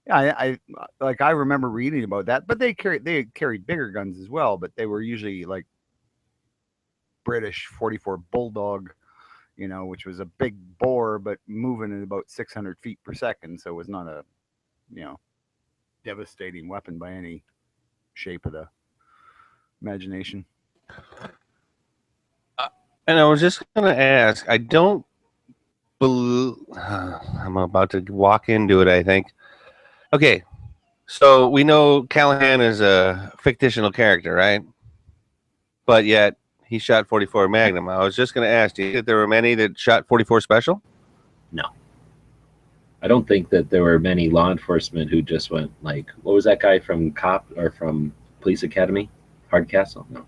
D: yeah, I remember reading about that. But they carried bigger guns as well, but they were usually like British 44 Bulldog, you know, which was a big bore, but moving at about 600 feet per second. So it was not a, you know, devastating weapon by any shape of the imagination.
F: And I was just going to ask, I don't believe, I'm about to walk into it, I think. Okay, so we know Callahan is a fictional character, right? But yet he shot 44 Magnum. I was just going to ask, do you think there were many that shot 44 Special?
B: No. I don't think that there were many law enforcement who just went like, what was that guy from Cop or from Police Academy? Hardcastle? No. What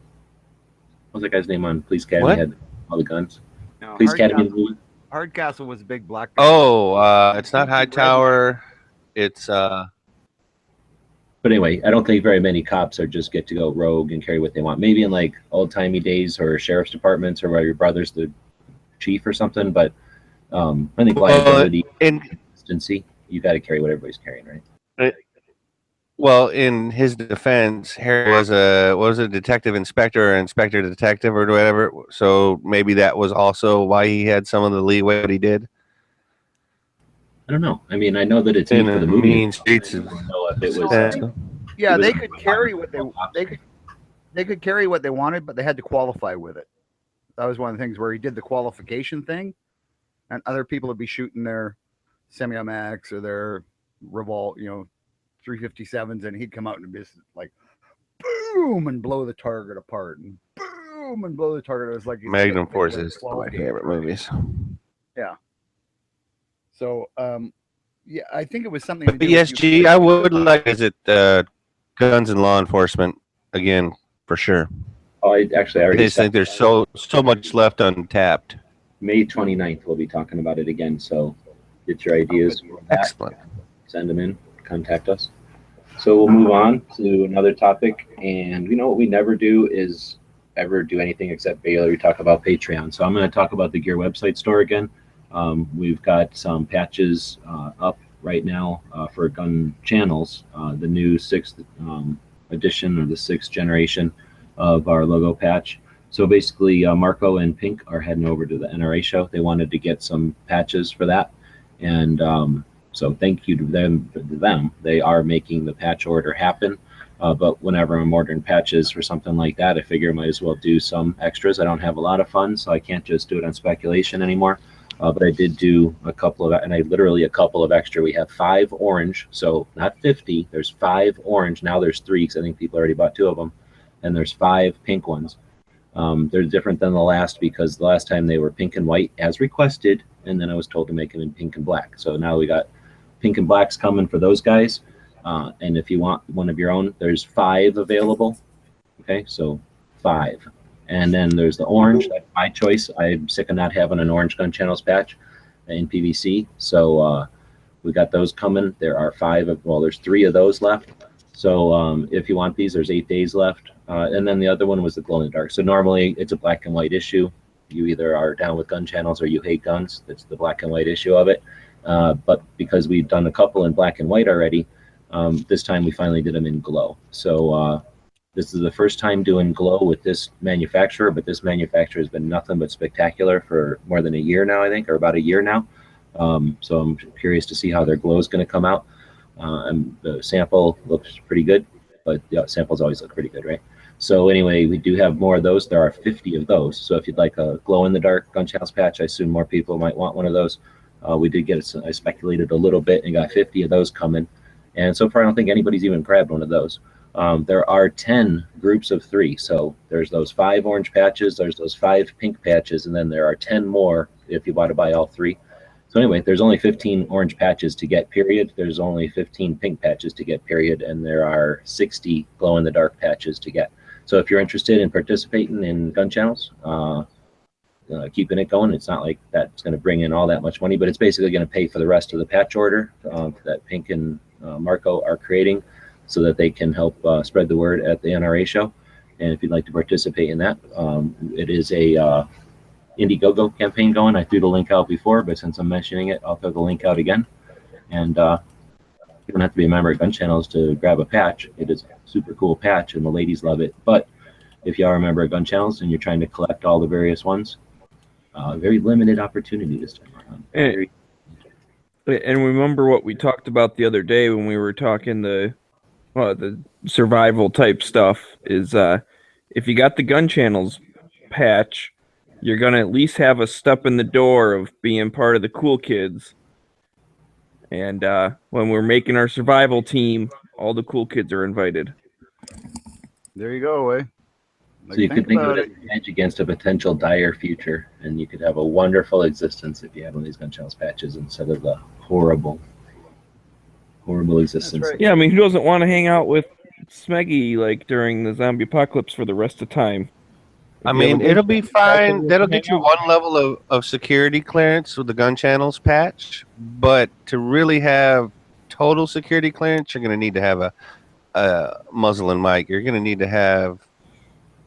B: was that guy's name on Police Academy?
F: What?
B: Had all the guns.
D: No,
B: Police Academy.
D: Hardcastle was a big black guy.
F: Oh, it's not Hightower. It's
B: But anyway, I don't think very many cops are just get to go rogue and carry what they want. Maybe in like old timey days or sheriff's departments or where your brother's the chief or something. But I think liability, consistency, you got to carry what everybody's carrying, right?
F: well, in his defense, Harry was a detective inspector or inspector detective or whatever. So maybe that was also why he had some of the leeway that he did.
B: I don't know. I mean, I know that it's
F: In
B: for the
F: the
B: movie.
F: mean streets
B: I
F: of
B: don't know if it was.
D: Yeah,
B: it was
D: they
B: a-
D: could carry what they could carry what they wanted, but they had to qualify with it. That was one of the things where he did the qualification thing, and other people would be shooting their semi-max or their revolt, 357s, and he'd come out and be like, boom, and blow the target apart, and boom, and blow the target. It was like
F: Magnum Force is one of my favorite movies.
D: Yeah. So, yeah, I think it was something. To
F: But
D: do with
F: ESG, I would like to visit guns and law enforcement again for sure.
B: Oh, I
F: I
B: already
F: just think there's so much left untapped.
B: May 29th, we'll be talking about it again. So get your ideas. for that.
F: Excellent.
B: Send them in. Contact us. So we'll move on to another topic. And you know what we never do is ever do anything except Baylor. We talk about Patreon. So I'm going to talk about the Gear website store again. We've got some patches up right now for gun channels. The new 6th edition or the 6th generation of our logo patch. So basically, Marco and Pink are heading over to the NRA show. They wanted to get some patches for that, and so thank you to them. They are making the patch order happen. But whenever I'm ordering patches for something like that, I figure I might as well do some extras. I don't have a lot of funds, so I can't just do it on speculation anymore. But I did do a couple of, and I literally a couple of extra. We have 5 orange, so not 50. There's 5 orange. Now there's 3 because I think people already bought 2 of them. And there's 5 pink ones. They're different than the last because the last time they were pink and white as requested, and then I was told to make them in pink and black. So now we got pink and blacks coming for those guys. And if you want one of your own, there's 5 available. Okay, so 5. And then there's the orange. That's my choice. I'm sick of not having an orange gun channels patch in PVC. So we got those coming. There are 5 well, there's 3 of those left. So if you want these, there's 8 days left. And then the other one was the glow in the dark. So normally it's a black and white issue. You either are down with gun channels or you hate guns. That's the black and white issue of it. But because we've done a couple in black and white already, this time we finally did them in glow. So this is the first time doing glow with this manufacturer, but this manufacturer has been nothing but spectacular for more than a year now, I think, or about a year now. So I'm curious to see how their glow is going to come out. And the sample looks pretty good, but the samples always look pretty good, right? So anyway, we do have more of those. There are 50 of those. So if you'd like a glow-in-the-dark gun channels patch, I assume more people might want one of those. We did get it. I speculated a little bit and got 50 of those coming. And so far, I don't think anybody's even grabbed one of those. there are 10 groups of 3. So there's those 5 orange patches, there's those 5 pink patches, and then there are 10 more if you want to buy all 3. So anyway, there's only 15 orange patches to get, period. There's only 15 pink patches to get, period. And there are 60 glow-in-the-dark patches to get. So if you're interested in participating in gun channels, keeping it going, it's not like that's going to bring in all that much money, but it's basically going to pay for the rest of the patch order that Pink and Marco are creating so that they can help spread the word at the NRA show. And if you'd like to participate in that, it is a Indiegogo campaign going. I threw the link out before, but since I'm mentioning it, I'll throw the link out again. And you don't have to be a member of Gun Channels to grab a patch. It is a super cool patch, and the ladies love it. But if you are a member of Gun Channels and you're trying to collect all the various ones, very limited opportunity this time around.
E: And remember what we talked about the other day when we were talking the survival type stuff is if you got the Gun Channels patch, you're going to at least have a step in the door of being part of the cool kids. And when we're making our survival team, all the cool kids are invited.
D: There you go, eh?
B: So you could think of it as a hedge against a potential dire future, and you could have a wonderful existence if you had one of these Gun Channels patches instead of the horrible existence.
D: Right.
E: Yeah, I mean, who doesn't want to hang out with Smeggy like during the zombie apocalypse for the rest of the time?
F: I mean, it'll be fine. That'll get you one level of security clearance with the Gun Channels patch. But to really have total security clearance, you're going to need to have a muzzle and mic. You're going to need to have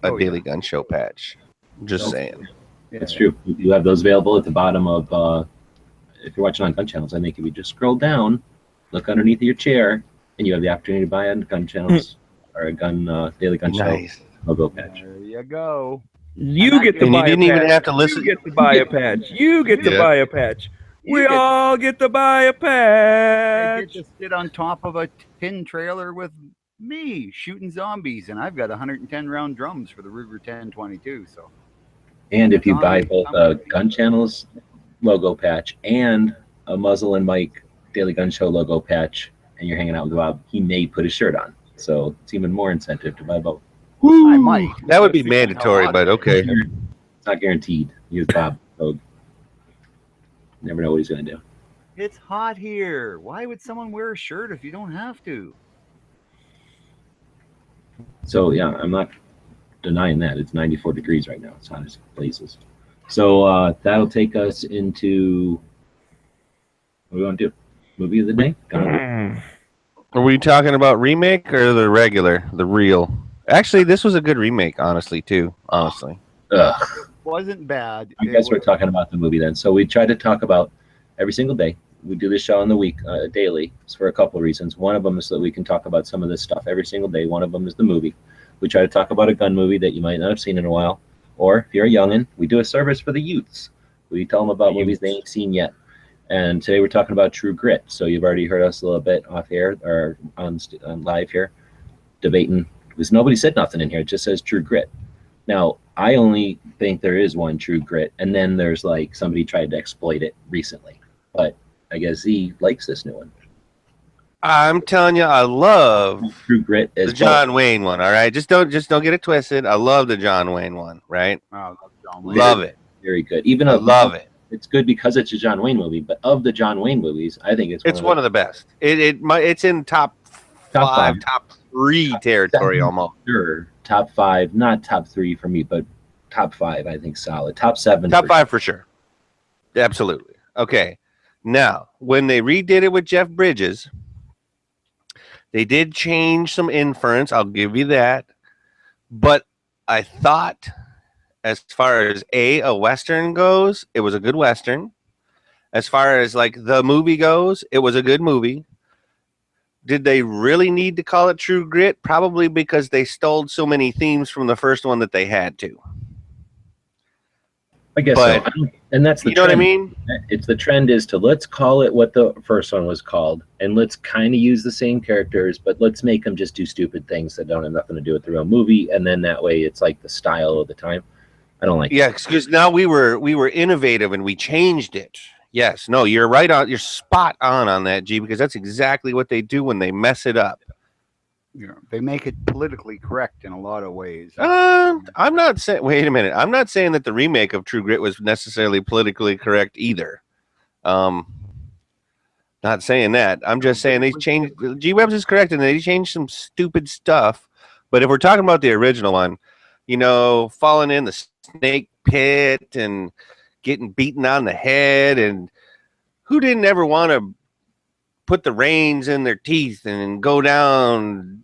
F: a daily gun show patch. Just saying.
B: That's true. You have those available at the bottom of, if you're watching on Gun Channels, I think if you just scroll down, look underneath your chair, and you have the opportunity to buy a Gun Channels or a daily gun show logo patch.
D: There you go.
E: You get to
F: and
E: buy
F: you didn't
E: a
F: even
E: patch.
F: have to listen.
E: You get to buy a patch. You get to buy a patch. We all get to buy a patch.
D: I get to sit on top of a tin trailer with me shooting zombies, and I've got 110 round drums for the Ruger 1022. So,
B: and if you buy both a Gun Channels logo patch and a muzzle and mic daily gun show logo patch, and you're hanging out with Bob, he may put his shirt on. So it's even more incentive to buy both.
D: I might.
F: That would be mandatory, but okay.
B: It's not guaranteed. Use Bob code. Never know what he's going to do.
D: It's hot here. Why would someone wear a shirt if you don't have to?
B: So yeah, I'm not denying that. It's 94 degrees right now. It's hot as blazes. So that'll take us into what we want to do. Movie of the day.
F: Are we talking about remake or the regular, the real? Actually, this was a good remake, honestly, too. Honestly.
D: Wasn't bad.
B: I guess we're talking about the movie then. So we try to talk about every single day. We do this show on the week, daily, for a couple of reasons. One of them is so that we can talk about some of this stuff every single day. One of them is the movie. We try to talk about a gun movie that you might not have seen in a while. Or if you're a youngin', we do a service for the youths. We tell them about movies they ain't seen yet. And today we're talking about True Grit. So you've already heard us a little bit off air or on live here debating, because nobody said nothing in here. It just says True Grit. Now, I only think there is one True Grit, and then there's like somebody tried to exploit it recently. But I guess he likes this new one.
F: I'm telling you, I love
B: True Grit as
F: the John Wayne one. All right, just don't get it twisted. I love the John Wayne one. Right? Love it.
B: Very good. Even
F: I love it.
B: It's good because it's a John Wayne movie. But of the John Wayne movies, I think it's
F: one of the best. It's in top 5, top 3 territory almost.
B: Sure, top 5, not top 3 for me, but top 5. I think solid. Top 7.
F: Top 5 for sure. Absolutely. Okay. Now, when they redid it with Jeff Bridges, they did change some inference. I'll give you that. But I thought, as far as a Western goes, it was a good Western. As far as like the movie goes, it was a good movie. Did they really need to call it True Grit? Probably because they stole so many themes from the first one that they had to.
B: I guess so. And that's the
F: you know what I mean?
B: It's the trend is to let's call it what the first one was called, and let's kind of use the same characters, but let's make them just do stupid things that don't have nothing to do with the real movie, and then that way it's like the style of the time. I don't like.
F: Yeah, because now we were innovative and we changed it. Yes, no, you're right on. You're spot on that, G, because that's exactly what they do when they mess it up.
D: they make it politically correct in a lot of ways.
F: I'm not saying. Wait a minute. I'm not saying that the remake of True Grit was necessarily politically correct either. Not saying that. I'm just saying they changed. G. Webb's is correct, and they changed some stupid stuff. But if we're talking about the original one, falling in the snake pit and getting beaten on the head, and who didn't ever want to put the reins in their teeth and go down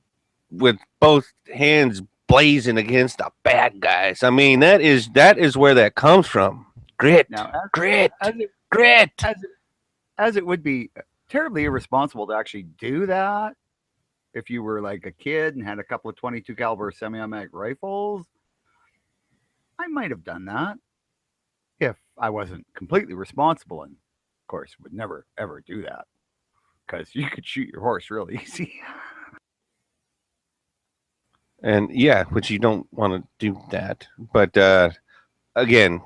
F: with both hands blazing against the bad guys? I mean, that is where that comes from. Grit, grit.
D: As it would be terribly irresponsible to actually do that if you were like a kid and had a couple of 22 caliber semi-automatic rifles. I might have done that if I wasn't completely responsible, and of course would never ever do that because you could shoot your horse real easy.
F: And yeah, but you don't want to do that. But again,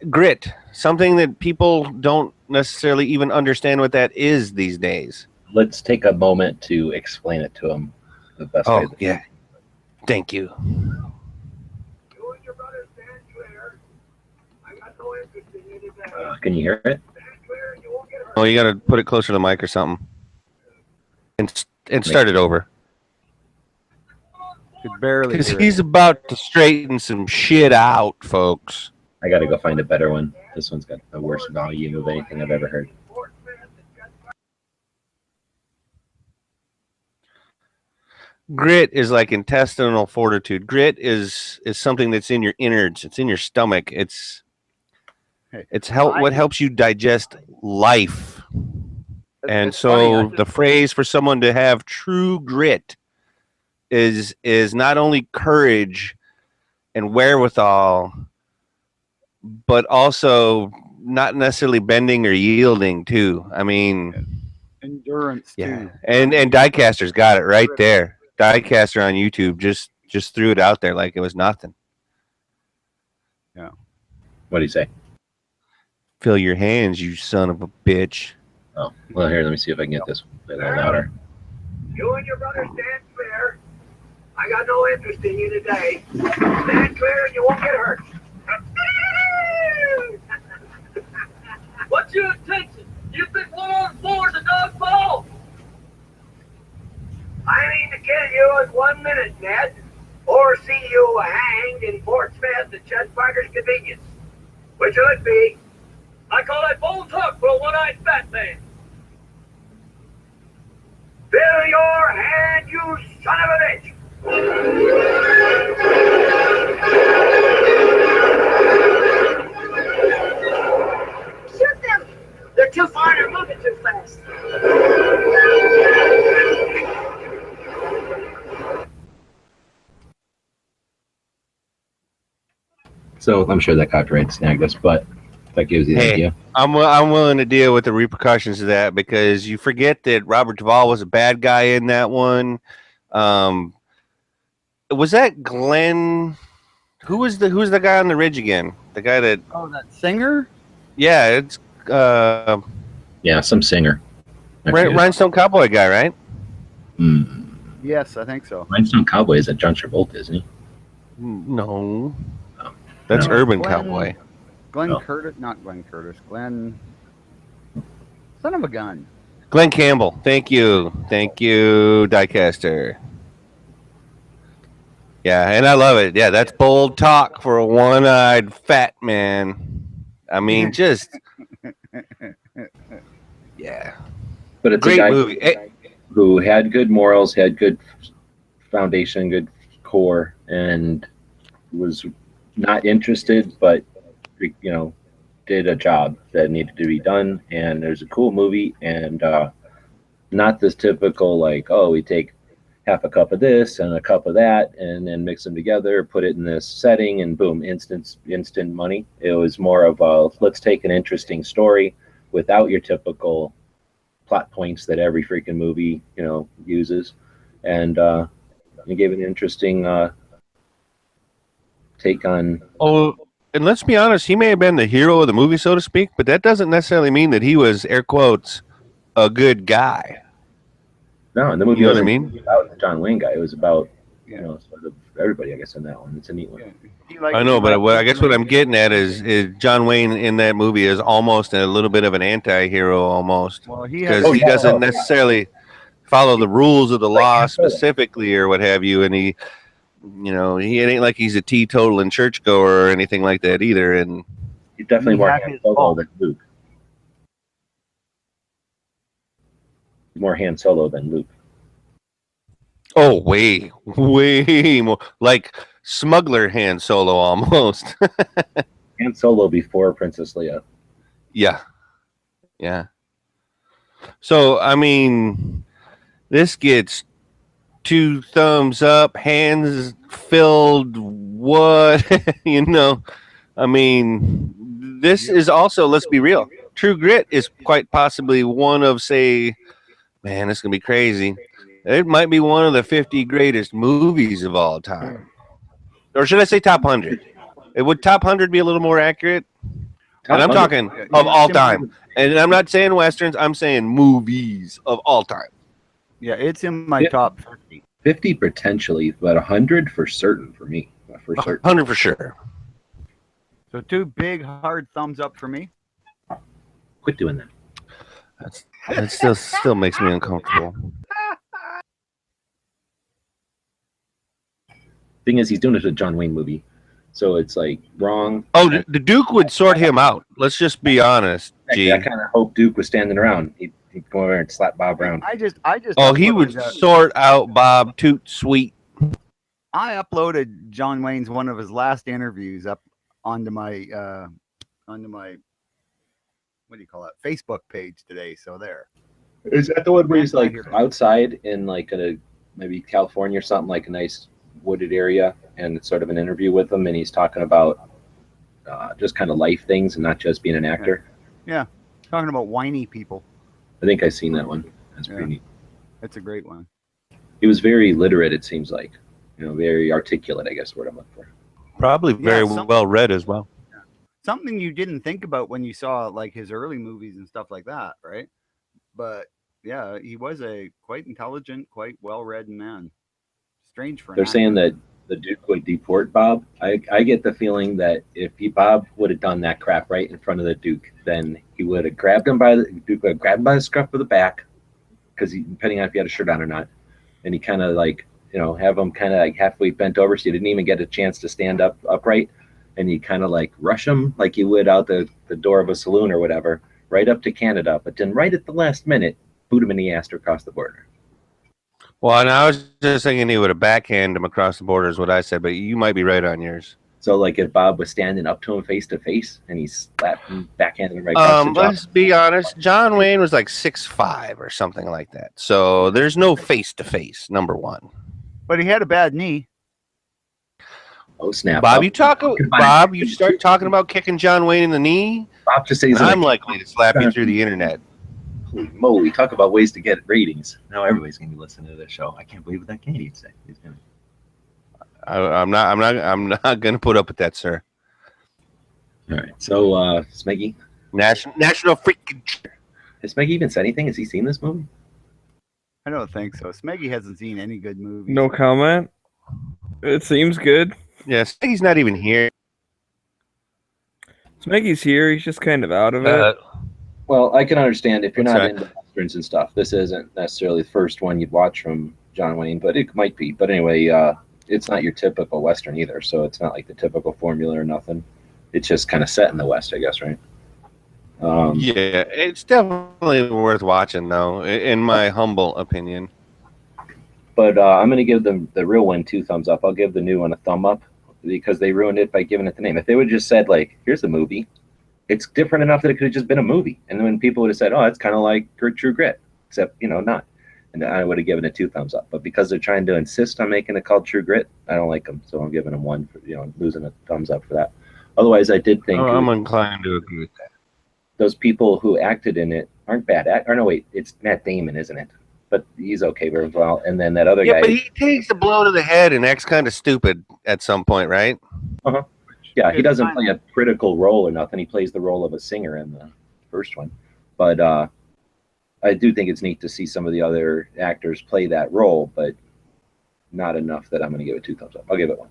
F: grit, something that people don't necessarily even understand what that is these days.
B: Let's take a moment to explain it to them the best way.
F: Oh, yeah. Thank you.
B: Can you hear it?
F: Oh, you got to put it closer to the mic or something. And start it over.
D: Could barely.
F: Because he's about to straighten some shit out, folks.
B: I got to go find a better one. This one's got the worst volume of anything I've ever heard.
F: Grit is like intestinal fortitude. Grit is something that's in your innards. It's in your stomach. It's what helps you digest life. And so the phrase for someone to have true grit is not only courage and wherewithal, but also not necessarily bending or yielding too. I mean,
D: endurance too.
F: And Diecaster's got it right there. Diecaster on YouTube just threw it out there like it was nothing.
D: Yeah.
B: What do you say?
F: Fill your hands, you son of a bitch.
B: Oh, well, here, let me see if I can get this a little louder.
G: You and your brother stand clear. I got no interest in you today. Stand clear and you won't get hurt. What's your intention? You think 1 on 4 is a dog ball? I mean to kill you in 1 minute, Ned. Or see you hanged in Fort Smith at Chet Parker's convenience. Which will it be? I call that bold talk for a one-eyed fat man. Fill your hand, you son of a bitch!
A: Shoot them!
G: They're too far and they're moving too fast.
B: So I'm sure that copyright snagged us, but that gives you the idea.
F: I'm willing to deal with the repercussions of that because you forget that Robert Duvall was a bad guy in that one. Was that Glenn? Who's the guy on the ridge again? The guy that?
D: Oh, that singer?
F: Yeah, it's
B: yeah, some singer.
F: Rhinestone Cowboy guy, right?
D: Yes, I think so.
B: Rhinestone Cowboy is a John Travolta, isn't he?
F: No, that's Urban Cowboy.
D: Glenn Curtis, not Glenn Curtis. Glenn, son of a gun.
F: Glenn Campbell. Thank you, Diecaster. Yeah, and I love it. Yeah, that's bold talk for a one-eyed fat man. I mean, just yeah.
B: But it's
F: great
B: a guy
F: movie
B: who had good morals, had good foundation, good core, and was not interested, but did a job that needed to be done. And there's a cool movie, and not this typical like, oh, we take half a cup of this and a cup of that and then mix them together, put it in this setting, and boom, instant money. It was more of a, let's take an interesting story without your typical plot points that every freaking movie uses, and you gave an interesting take on.
F: Oh, and let's be honest, he may have been the hero of the movie, so to speak, but that doesn't necessarily mean that he was, air quotes, a good guy.
B: No, and the movie
F: You know what I
B: wasn't
F: mean?
B: about the John Wayne guy. It was about
D: Yeah.
B: you know sort of everybody, I guess, in that one. It's a neat one.
D: Yeah. He liked-
F: I know,
D: he
F: but
D: liked
F: I guess what I'm
D: Wolverine.
F: getting at is John Wayne in that movie is almost a little bit of an anti-hero almost,
D: Well, he
F: because
D: has.
F: he doesn't necessarily follow the rules of the
B: Like
F: law
B: Han Solo.
F: specifically or what have you, and he, you know, he it ain't like he's a teetotal and churchgoer or anything like that either. And
B: He's definitely
D: He
B: more
D: had
B: Han
D: his
B: Solo
D: fault.
B: than Luke. He's more Han Solo than Luke.
F: oh, way more like smuggler Han Solo almost.
B: Han Solo before Princess Leia.
F: Yeah. Yeah. So, I mean, this gets 2 thumbs up, hands filled. What? You know, I mean, this is also, let's be real. True Grit is quite possibly one of, say, man, it's going to be crazy. It might be one of the 50 greatest movies of all time. Or should I say top 100? Would top 100 be a little more accurate? And I'm
B: 100.
F: talking of all time. And I'm not saying westerns. I'm saying movies of all time.
D: Yeah, it's in my
B: Yeah.
D: top 50.
B: 50 potentially, but 100 for certain for me. For certain.
F: 100 for sure.
D: So 2 big hard thumbs up for me.
B: Quit doing that.
F: That still makes me uncomfortable.
B: Thing is, he's doing it to a John Wayne movie, so it's like wrong.
F: Oh, the Duke would sort him out. Let's just be honest, G.
B: I kind of hope Duke was standing around. He'd go over and slap Bob Brown.
D: I just.
F: Oh, he would
D: uploaded,
F: sort out Bob Toot Sweet.
D: I uploaded John Wayne's one of his last interviews up onto my what do you call it, Facebook page today. So there.
B: Is that the one where he's
D: Right
B: like
D: here.
B: outside in like maybe California or something, like a nice wooded area, and it's sort of an interview with him, and he's talking about just kind of life things and not just being an actor?
D: Yeah, talking about whiny people.
B: I think I've seen that one. That's pretty
D: Yeah.
B: neat.
D: It's a great one.
B: He was very literate, it seems like. You know, very articulate, I guess, is what I'm looking for.
F: Probably very
D: some-
F: well read as well.
D: Something you didn't think about when you saw like his early movies and stuff like that, right? But yeah, he was a quite intelligent, quite well-read man. Strange for an
B: They're
D: actor.
B: saying that the Duke would deport Bob. I get the feeling that if Bob would have done that crap right in front of the Duke, then he would have grabbed him by the Duke would have grabbed him by the scruff of the back, because depending on if he had a shirt on or not, and he kind of like, you know, have him kind of like halfway bent over, so you didn't even get a chance to stand up upright, and you kind of like rush him like you would out the door of a saloon or whatever, right up to Canada, but then right at the last minute, boot him in the ass to cross the border.
F: Well, and I was just thinking he would have backhanded him across the border is what I said, but you might be right on yours.
B: So like if Bob was standing up to him face to face and he slapped him, backhanded him right across the jaw.
F: Let's be honest. John Wayne was like 6'5" or something like that. So there's no face to face, number one.
D: But he had a bad knee.
B: Oh snap!
F: Bob, you start talking about kicking John Wayne in the knee,
B: Bob just says
F: and I'm likely to slap you through the internet.
B: holy moly, talk about ways to get ratings. Now everybody's gonna be listening to this show. I can't believe what that Canadian said. He's gonna...
F: I'm not gonna put up with that, sir.
B: All right. So Smeggy,
F: National freaking.
B: has Smeggy even said anything? Has he seen this movie?
D: I don't think so. Smeggy hasn't seen any good movies.
E: No comment. It seems good.
F: Yes, he's not even here.
E: Smeggy's here. He's just kind of out of it.
B: Well, I can understand if you're
F: What's
B: not
F: that?
B: into westerns and stuff. This isn't necessarily the first one you'd watch from John Wayne, but it might be. But anyway, it's not your typical western either, so it's not like the typical formula or nothing. It's just kind of set in the West, I guess, right?
F: Yeah, it's definitely worth watching, though, in my humble opinion.
B: But I'm going to give them the real one 2 thumbs up. I'll give the new one a thumb up because they ruined it by giving it the name. If they would have just said, like, here's the movie, it's different enough that it could have just been a movie. And then when people would have said, oh, it's kind of like True Grit, except, you know, not. And I would have given it 2 thumbs up. But because they're trying to insist on making it called True Grit, I don't like them. So I'm giving them 1 for, you know, losing a thumbs up for that. Otherwise, I did think
F: I'm inclined to agree with that.
B: those people who acted in it aren't bad. Or no, wait, it's Matt Damon, isn't it? But he's okay very well. And then that other
F: Yeah,
B: guy.
F: but he takes a blow to the head and acts kind of stupid at some point, right?
B: Yeah, he doesn't play a critical role or nothing. He plays the role of a singer in the first one. But I do think it's neat to see some of the other actors play that role, but not enough that I'm going to give it 2 thumbs up. I'll give it 1.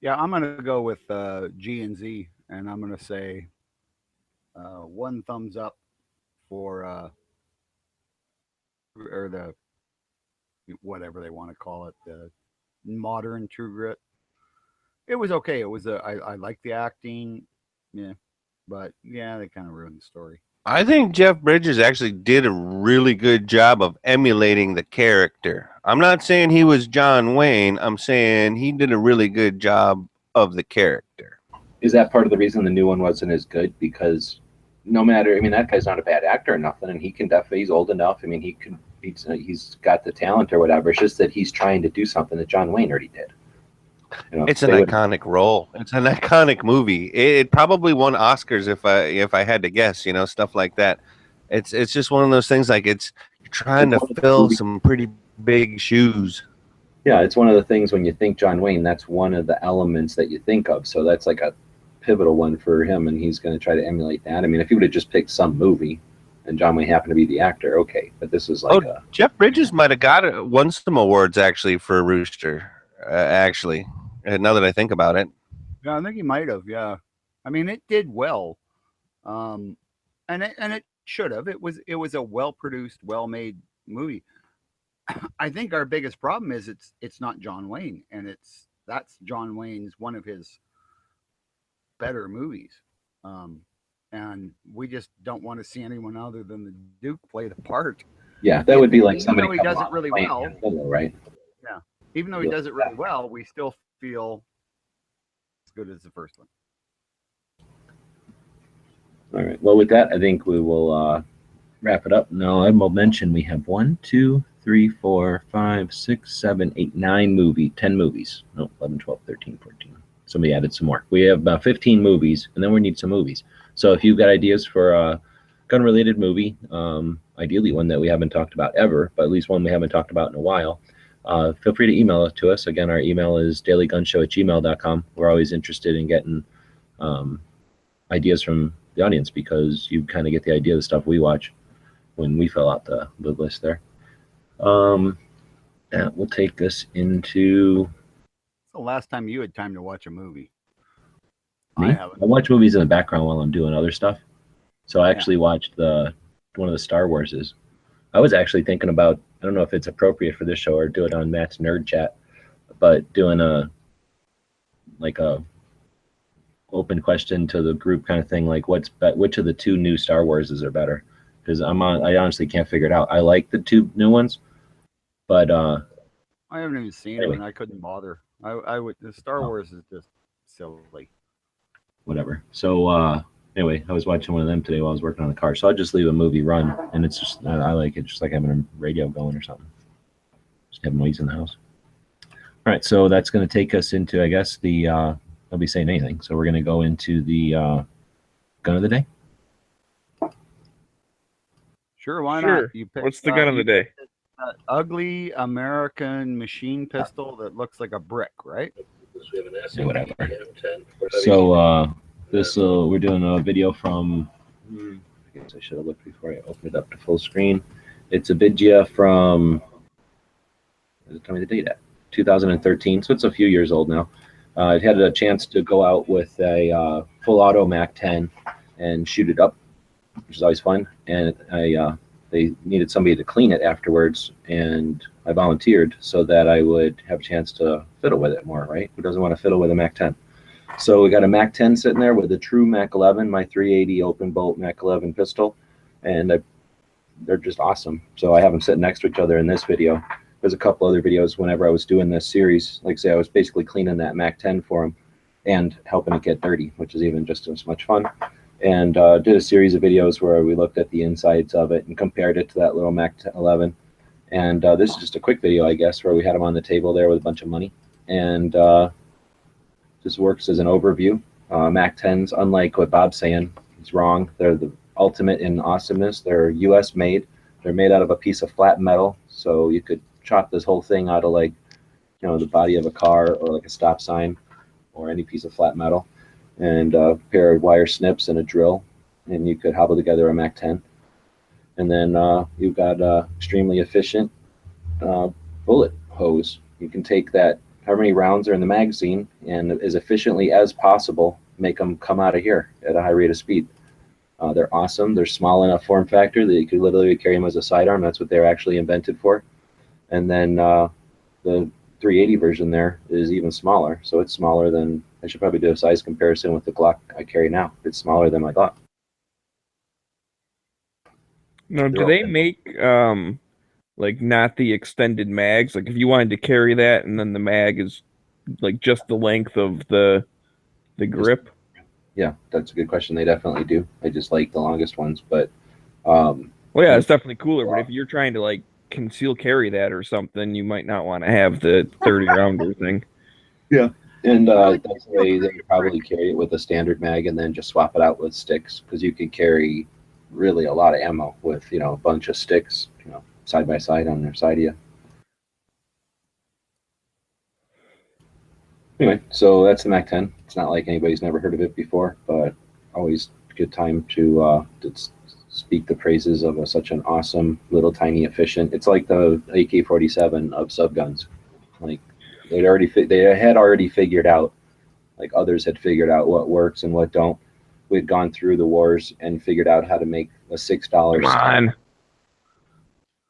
D: Yeah, I'm going to go with G and Z, and I'm going to say 1 thumbs up for or the whatever they want to call it, the modern True Grit. It was okay. It was I liked the acting, yeah, but yeah, they kind of ruined the story.
F: I think Jeff Bridges actually did a really good job of emulating the character. I'm not saying he was John Wayne. I'm saying he did a really good job of the character.
B: Is that part of the reason the new one wasn't as good? Because no matter, I mean, that guy's not a bad actor or nothing, and he can definitely, he's old enough. I mean, he's got the talent or whatever. It's just that he's trying to do something that John Wayne already did. You know,
F: it's an iconic role. It's an iconic movie. It probably won Oscars if I had to guess. You know, stuff like that. It's just one of those things. Like you're trying to fill some pretty big shoes.
B: Yeah, it's one of the things when you think John Wayne, that's one of the elements that you think of. So that's like a pivotal one for him, and he's going to try to emulate that. I mean, if he would have just picked some movie and John Wayne happened to be the actor, okay. But this is like
F: Jeff Bridges might have won some awards actually for Rooster. Actually, now that I think about it.
D: Yeah, I think he might have. Yeah, I mean, it did well, and it should have. It was a well produced, well made movie. I think our biggest problem is it's not John Wayne, and that's John Wayne's one of his better movies, and we just don't want to see anyone other than the Duke play the part.
B: Yeah, that would be like somebody.
D: Even though he does it really well,
B: right?
D: Yeah, even though he does it really well, we still feel as good as the first one.
B: All right. Well, with that, I think we will wrap it up. Now, I will mention we have 1, 2, 3, 4, 5, 6, 7, 8, 9 10 movies. No, 11, 12, 13, 14. Somebody added some more. We have about 15 movies, and then we need some movies. So if you've got ideas for a gun-related movie, ideally one that we haven't talked about ever, but at least one we haven't talked about in a while, feel free to email it to us. Again, our email is dailygunshow@gmail.com. We're always interested in getting ideas from the audience because you kind of get the idea of the stuff we watch when we fill out the list there. That will take us into...
D: The last time you had time to watch a movie?
B: Me? I watch movies in the background while I'm doing other stuff. So I actually watched one of the Star Warses. I was actually thinking about, I don't know if it's appropriate for this show or do it on Matt's Nerd Chat, but doing a open question to the group kind of thing, like which of the 2 new Star Warses are better? Because I honestly can't figure it out. I like the 2 new ones, but
D: I haven't even seen it, and I couldn't bother. The Star Wars is just silly.
B: Whatever. So anyway, I was watching one of them today while I was working on the car. So I'll just leave a movie run, and it's just I like it, just like having a radio going or something. Just have noise in the house. All right, so that's going to take us into, I guess, the I'll be saying anything. So we're going to go into the gun of the day.
D: Sure, why not?
E: What's the gun of the day?
D: Ugly American machine pistol that looks like a brick, right?
B: Yeah, whatever. So we're doing a video from, I guess I should have looked before I opened it up to full screen. It's a video from, tell me the date at, 2013, so it's a few years old now. I had a chance to go out with a full auto MAC-10 and shoot it up, which is always fun, and they needed somebody to clean it afterwards, and I volunteered so that I would have a chance to fiddle with it more, right? Who doesn't want to fiddle with a MAC-10? So we got a MAC-10 sitting there with a true MAC-11, my 380 open bolt MAC-11 pistol, and they're just awesome. So I have them sitting next to each other in this video. There's a couple other videos whenever I was doing this series. Like I say, I was basically cleaning that MAC-10 for them and helping it get dirty, which is even just as much fun. And did a series of videos where we looked at the insides of it and compared it to that little MAC-11. And this is just a quick video, I guess, where we had them on the table there with a bunch of money. And just works as an overview. MAC-10s, unlike what Bob's saying, it's wrong. They're the ultimate in awesomeness. They're U.S. made. They're made out of a piece of flat metal, so you could chop this whole thing out of, like, you know, the body of a car or like a stop sign or any piece of flat metal. And a pair of wire snips and a drill, and you could hobble together a MAC-10. And then you've got extremely efficient bullet hose. You can take that, how many rounds are in the magazine, and as efficiently as possible, make them come out of here at a high rate of speed. They're awesome. They're small enough form factor that you could literally carry them as a sidearm. That's what they're actually invented for. And then the 380 version there is even smaller. So it's smaller than, I should probably do a size comparison with the Glock I carry now. It's smaller than my Glock.
E: Now, do they make like not the extended mags? Like if you wanted to carry that and then the mag is like just the length of the grip?
B: Yeah, that's a good question. They definitely do. I just like the longest ones, but
E: well, yeah, it's definitely cooler. But if you're trying to like conceal carry that or something, you might not want to have the 30 rounder thing.
B: Yeah, and that's the way they probably carry it with a standard mag, and then just swap it out with sticks, because you could carry really a lot of ammo with, you know, a bunch of sticks, you know, side by side on their side of you. Anyway, so that's the MAC-10. It's not like anybody's never heard of it before, but always a good time to speak the praises of such an awesome, little, tiny, efficient. It's like the AK-47 of subguns. Like they had already figured out, like others had figured out what works and what don't. We'd gone through the wars and figured out how to make a $6.
E: Come on.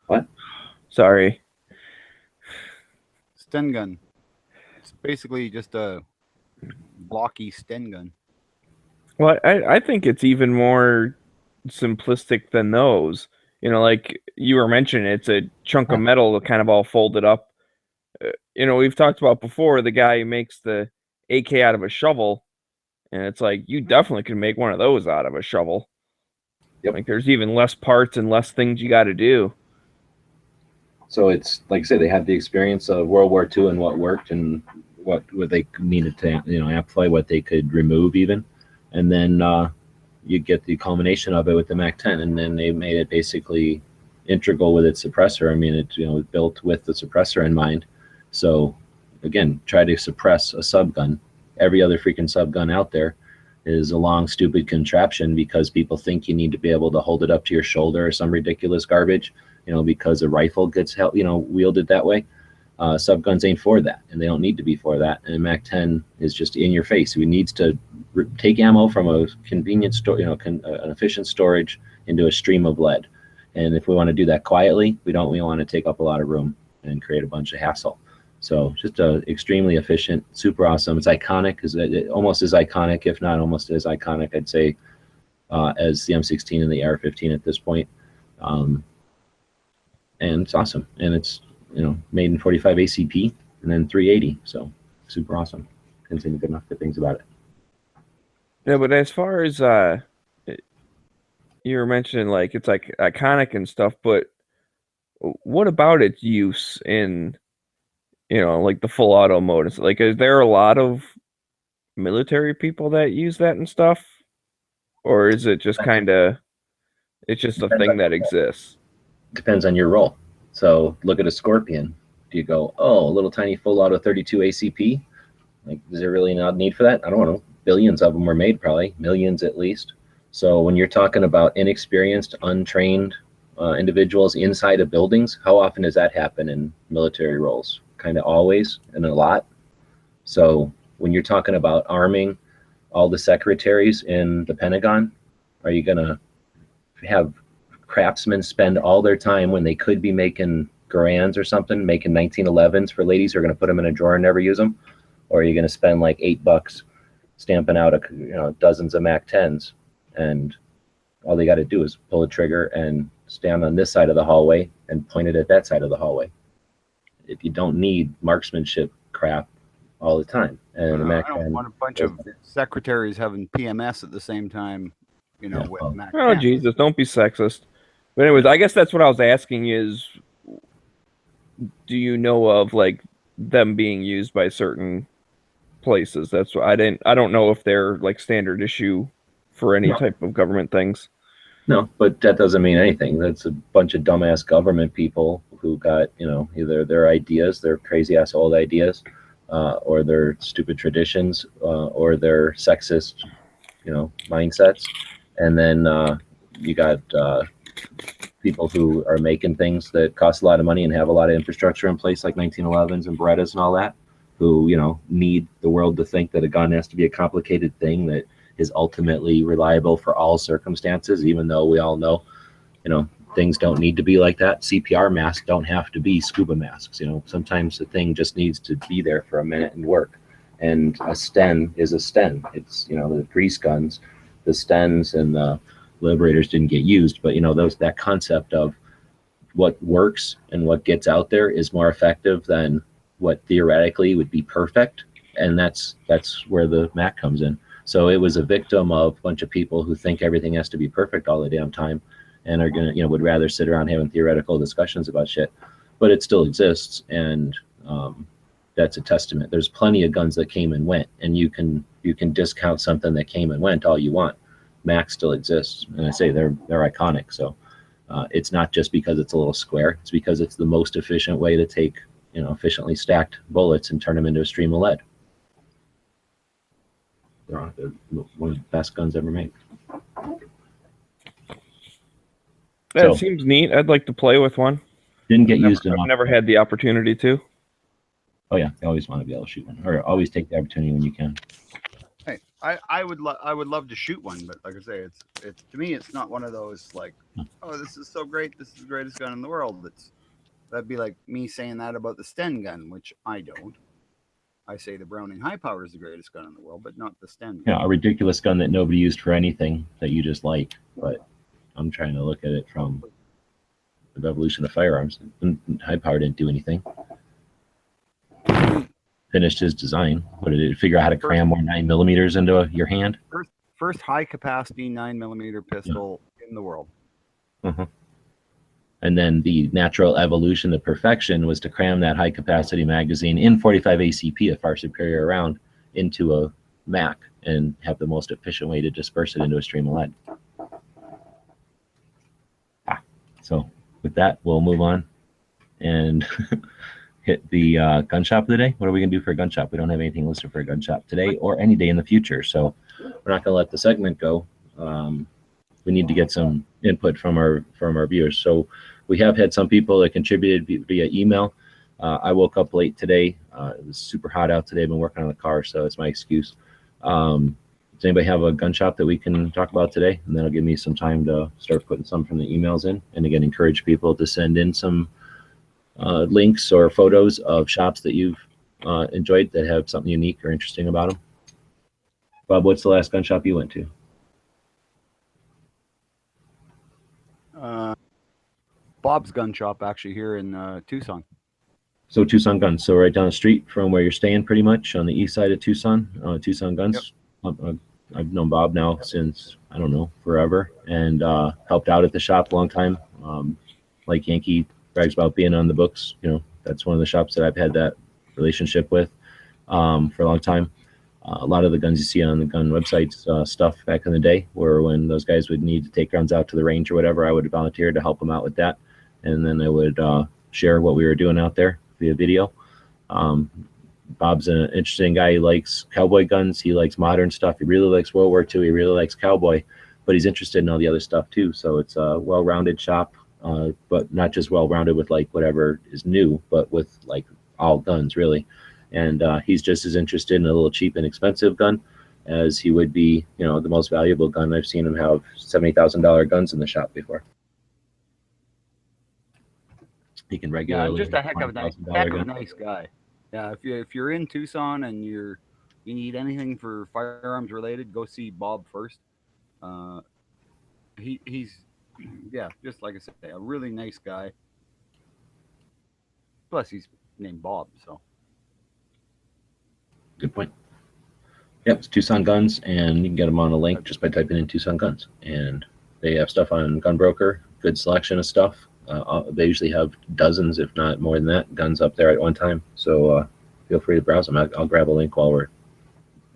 B: What?
E: Sorry.
D: Sten gun. It's basically just a blocky Sten gun.
E: Well, I think it's even more simplistic than those. You know, like you were mentioning, it's a chunk of metal kind of all folded up. You know, we've talked about before the guy who makes the AK out of a shovel, and it's like you definitely can make one of those out of a shovel.
B: Yep.
E: Like there's even less parts and less things you got to do.
B: So it's like I say, they have the experience of World War II and what worked and what they needed to, you know, amplify, what they could remove even, and then you get the culmination of it with the MAC-10, and then they made it basically integral with its suppressor. I mean, it, you know, built with the suppressor in mind. So again, try to suppress a subgun. Every other freaking subgun out there is a long, stupid contraption because people think you need to be able to hold it up to your shoulder or some ridiculous garbage, you know, because a rifle gets, you know, wielded that way. Subguns ain't for that, and they don't need to be for that. And MAC-10 is just in your face. It needs to take ammo from a convenient store, you know, an efficient storage into a stream of lead. And if we want to do that quietly, we don't want to take up a lot of room and create a bunch of hassle. So just extremely efficient, super awesome. It's iconic, almost as iconic, if not almost as iconic, I'd say, as the M16 and the AR-15 at this point. And it's awesome. And it's, you know, made in 45 ACP and then 380. So super awesome. Couldn't say good enough good things about it.
E: Yeah, but as far as you were mentioning, like it's like iconic and stuff, but what about its use in, you know, like the full auto mode? Like, is there a lot of military people that use that and stuff, or is it just kind of, it's just a thing that exists?
B: Depends on your role. So look at a Scorpion. Do you go, oh, a little tiny full auto 32 ACP? Like, is there really not a need for that? I don't know. Billions of them were made, probably millions at least. So when you're talking about inexperienced, untrained individuals inside of buildings, how often does that happen in military roles? Kind of always and a lot. So when you're talking about arming all the secretaries in the Pentagon, are you going to have craftsmen spend all their time when they could be making Garands or something, making 1911s for ladies who are going to put them in a drawer and never use them? Or are you going to spend like $8 stamping out dozens of MAC-10s, and all they got to do is pull a trigger and stand on this side of the hallway and point it at that side of the hallway? If you don't need marksmanship crap all the time. And
D: I don't want a bunch of secretaries having PMS at the same time, you know, with Mac.
E: Oh, Jesus, don't be sexist. But anyways, I guess that's what I was asking is, do you know of like them being used by certain places? That's what I don't know if they're like standard issue for any type of government things.
B: No, but that doesn't mean anything. That's a bunch of dumbass government people who got, you know, either their ideas, their crazy ass old ideas, or their stupid traditions, or their sexist, you know, mindsets, And then you got people who are making things that cost a lot of money and have a lot of infrastructure in place, like 1911s and Berettas and all that, who, you know, need the world to think that a gun has to be a complicated thing that is ultimately reliable for all circumstances, even though we all know, you know, things don't need to be like that. CPR masks don't have to be scuba masks. You know, sometimes the thing just needs to be there for a minute and work. And a Sten is a Sten. It's, you know, the grease guns, the Stens and the Liberators didn't get used, but, you know, that concept of what works and what gets out there is more effective than what theoretically would be perfect. And that's where the Mac comes in. So it was a victim of a bunch of people who think everything has to be perfect all the damn time and are gonna, you know, would rather sit around having theoretical discussions about shit. But it still exists, and that's a testament. There's plenty of guns that came and went, and you can discount something that came and went all you want. Mac still exists, and I say they're iconic. So it's not just because it's a little square; it's because it's the most efficient way to take, you know, efficiently stacked bullets and turn them into a stream of lead. They're one of the best guns ever made.
E: That seems neat. I'd like to play with one.
B: Didn't get used enough.
E: I've never had the opportunity to.
B: Oh yeah, you always want to be able to shoot one, or always take the opportunity when you can.
D: Hey, I would love to shoot one, but like I say, it's to me, it's not one of those like, oh, this is so great, this is the greatest gun in the world. That'd be like me saying that about the Sten gun, which I don't. I say the Browning High Power is the greatest gun in the world, but not the Sten gun.
B: Yeah, a ridiculous gun that nobody used for anything that you just like. But I'm trying to look at it from the evolution of firearms. High Power didn't do anything. Finished his design. What did it figure out how to cram more 9mm into your hand?
D: First high capacity 9mm pistol in the world.
B: And then the natural evolution, the perfection, was to cram that high capacity magazine in 45 ACP, a far superior round, into a Mac and have the most efficient way to disperse it into a stream of lead. So with that, we'll move on and hit the gun shop of the day. What are we going to do for a gun shop? We don't have anything listed for a gun shop today or any day in the future. So we're not going to let the segment go. We need to get some input from our viewers. So we have had some people that contributed via email. I woke up late today. It was super hot out today. I've been working on the car, so it's my excuse. Does anybody have a gun shop that we can talk about today? And that'll give me some time to start putting some from the emails in. And again, encourage people to send in some links or photos of shops that you've enjoyed that have something unique or interesting about them. Bob, what's the last gun shop you went to?
D: Bob's gun shop, actually, here in Tucson.
B: So Tucson Guns. So right down the street from where you're staying, pretty much on the east side of Tucson. Tucson Guns. Yep. I've known Bob now since, I don't know, forever, and helped out at the shop a long time. Like Yankee brags about being on the books. You know, that's one of the shops that I've had that relationship with for a long time. A lot of the guns you see on the gun websites stuff back in the day were when those guys would need to take guns out to the range or whatever, I would volunteer to help them out with that. And then I would share what we were doing out there via video. Bob's an interesting guy. He likes cowboy guns. He likes modern stuff. He really likes World War II. He really likes cowboy, but he's interested in all the other stuff too. So it's a well-rounded shop, but not just well-rounded with like whatever is new, but with like all guns really. And he's just as interested in a little cheap and expensive gun as he would be, you know, the most valuable gun. I've seen him have $70,000 guns in the shop before. He can regularly.
D: Yeah, just a heck of a nice guy. Yeah, if you're in Tucson and you need anything for firearms related, go see Bob first. He's just like I said, a really nice guy. Plus, he's named Bob, so.
B: Good point. Yep, it's Tucson Guns, and you can get them on a link just by typing in Tucson Guns. And they have stuff on Gunbroker, good selection of stuff. They usually have dozens, if not more than that, guns up there at one time. So feel free to browse them. I'll grab a link while we're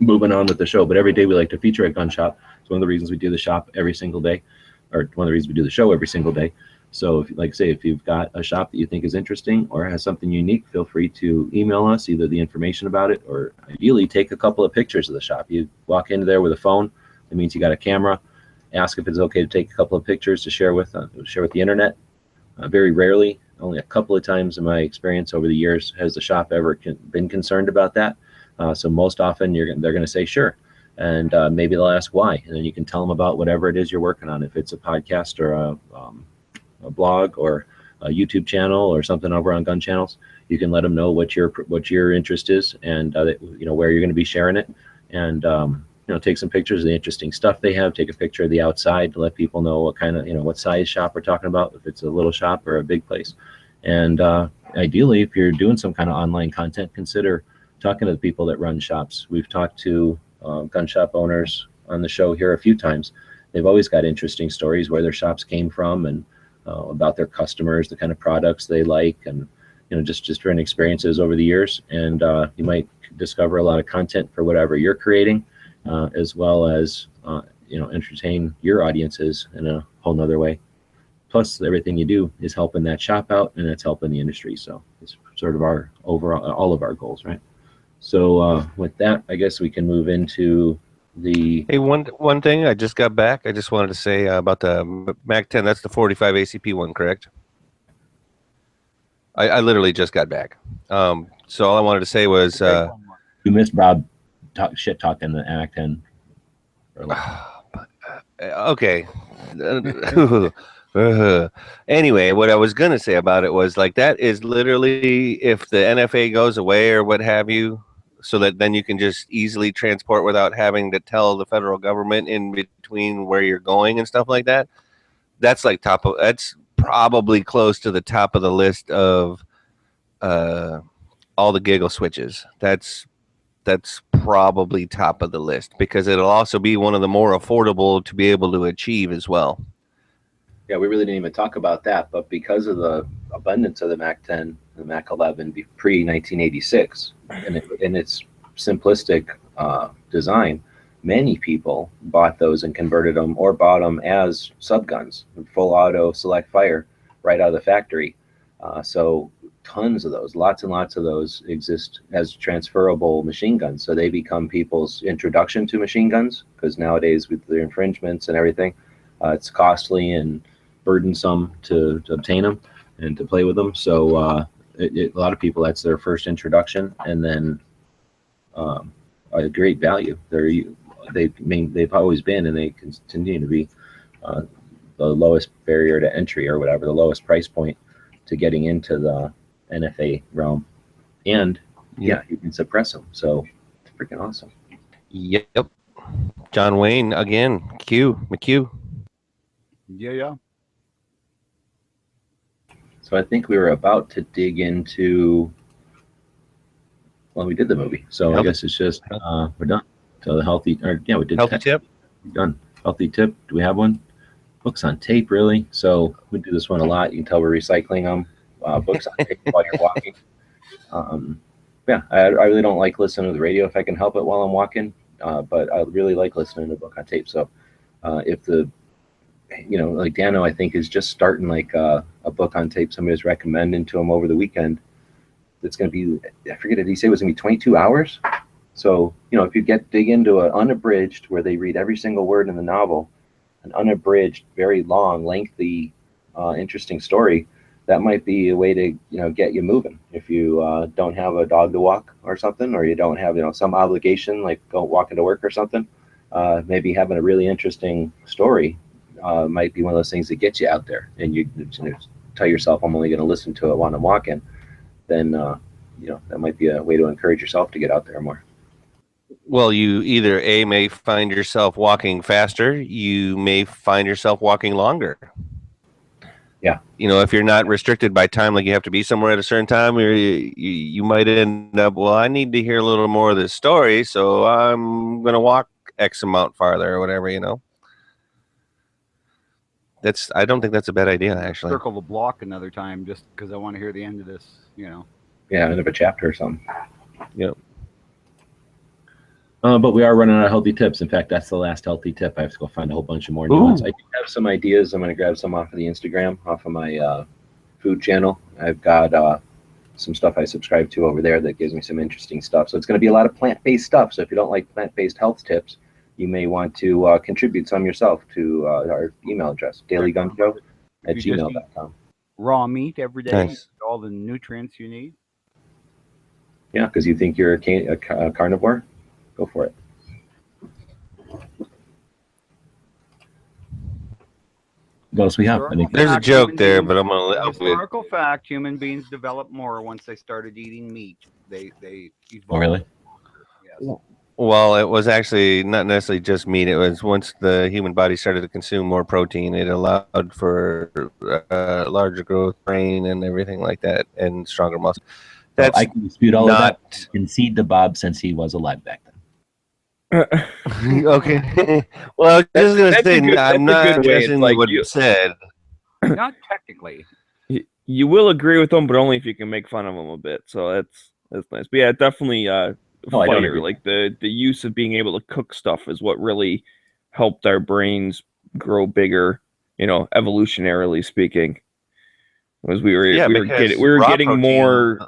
B: moving on with the show. But every day we like to feature a gun shop. It's one of the reasons we do the shop every single day, or one of the reasons we do the show every single day. So if, like I say, if you've got a shop that you think is interesting or has something unique, feel free to email us either the information about it or ideally take a couple of pictures of the shop. You walk into there with a phone, it means you got a camera, ask if it's okay to take a couple of pictures to share with the internet. Very rarely, only a couple of times in my experience over the years, has the shop ever been concerned about that. So most often they're going to say sure, and maybe they'll ask why, and then you can tell them about whatever it is you're working on. If it's a podcast or a blog or a YouTube channel or something over on Gun Channels, you can let them know what your interest is, and where you're going to be sharing it, and take some pictures of the interesting stuff they have. Take a picture of the outside to let people know what kind of what size shop we're talking about, if it's a little shop or a big place. And ideally, if you're doing some kind of online content, consider talking to the people that run shops. We've talked to gun shop owners on the show here a few times. They've always got interesting stories where their shops came from, and about their customers, the kind of products they like, and just different experiences over the years. And you might discover a lot of content for whatever you're creating, as well as entertain your audiences in a whole nother way. Plus, everything you do is helping that shop out, and that's helping the industry. So it's sort of our overall, all of our goals, right? So with that, I guess we can move into the.
F: Hey, one thing, I just got back. I just wanted to say about the MAC-10. That's the 45 ACP one, correct? I literally just got back. So all I wanted to say was
B: you missed Bob shit talking the MAC-10.
F: Okay. Anyway, what I was gonna say about it was that is literally, if the NFA goes away or what have you, so that then you can just easily transport without having to tell the federal government in between where you're going and stuff like that. That's that's probably close to the top of the list of all the giggle switches. That's probably top of the list, because it'll also be one of the more affordable to be able to achieve as well.
B: Yeah, we really didn't even talk about that, but because of the abundance of the MAC-10, the MAC-11 pre-1986, and its simplistic design, many people bought those and converted them or bought them as subguns, full auto select fire right out of the factory. So tons of those, lots and lots of those exist as transferable machine guns. So they become people's introduction to machine guns, because nowadays with the infringements and everything, it's costly and burdensome to obtain them and to play with them. So a lot of people, that's their first introduction, and then a great value. They've always been, and they continue to be the lowest barrier to entry, or whatever, the lowest price point to getting into the NFA realm. And yeah, you can suppress them. So it's freaking awesome.
F: Yep. John Wayne again. McHugh.
D: Yeah.
B: So I think we were about to dig into. Well, we did the movie, so I guess it's just we're done. So the we did
F: healthy tip.
B: We're done. Healthy tip. Do we have one? Books on tape, really? So we do this one a lot. You can tell we're recycling them. Books on tape while you're walking. I really don't like listening to the radio if I can help it while I'm walking, but I really like listening to a book on tape. So if like Dano, I think, is just starting a book on tape somebody's recommending to him over the weekend. It's going to be, I forget, did he say it was going to be 22 hours? So, if you dig into an unabridged, where they read every single word in the novel, an unabridged, very long, lengthy, interesting story, that might be a way to, get you moving. If you don't have a dog to walk or something, or you don't have, some obligation, like go walking to work or something, maybe having a really interesting story might be one of those things that gets you out there, and you tell yourself, I'm only going to listen to it while I'm walking. Then that might be a way to encourage yourself to get out there more.
F: Well, you either may find yourself walking faster, you may find yourself walking longer.
B: Yeah.
F: If you're not restricted by time, like you have to be somewhere at a certain time, or you might end up, well, I need to hear a little more of this story, so I'm going to walk X amount farther or whatever, I don't think that's a bad idea, actually.
D: Circle the block another time just because I want to hear the end of this,
B: Yeah, end of a chapter or something.
F: Yep.
B: But we are running out of healthy tips. In fact, that's the last healthy tip. I have to go find a whole bunch of more new ones. I do have some ideas. I'm going to grab some off of the Instagram, off of my food channel. I've got some stuff I subscribe to over there that gives me some interesting stuff. So it's going to be a lot of plant-based stuff. So if you don't like plant-based health tips, you may want to contribute some yourself to our email address, dailygunshow@gmail.com.
D: Raw meat every day,
F: Nice.
D: all the nutrients you need.
B: Yeah, because you think you're a carnivore? Go for it. What else we have?
F: There's a joke there, but I'm gonna let
D: Historical fact: human beings developed more once they started eating meat. They evolved.
B: Oh, really?
D: Yes.
F: Well, it was actually not necessarily just meat. It was once the human body started to consume more protein, it allowed for larger growth, brain, and everything like that, and stronger muscle. That's
H: I can dispute all of
F: not
H: that. Concede to Bob since he was alive back then.
F: okay. Well, I was just gonna
E: That's
F: say
E: a good-
F: I'm
E: that's a
F: not
E: good way. It's
F: addressing
E: like
F: what
E: you-
F: you said.
D: Not technically.
E: You will agree with them, but only if you can make fun of them a bit. So that's nice. But yeah, definitely
B: I don't
E: fire.
B: agree.
E: Like the use of being able to cook stuff is what really helped our brains grow bigger. Evolutionarily speaking, because we were
F: because raw
E: getting
F: protein
E: more.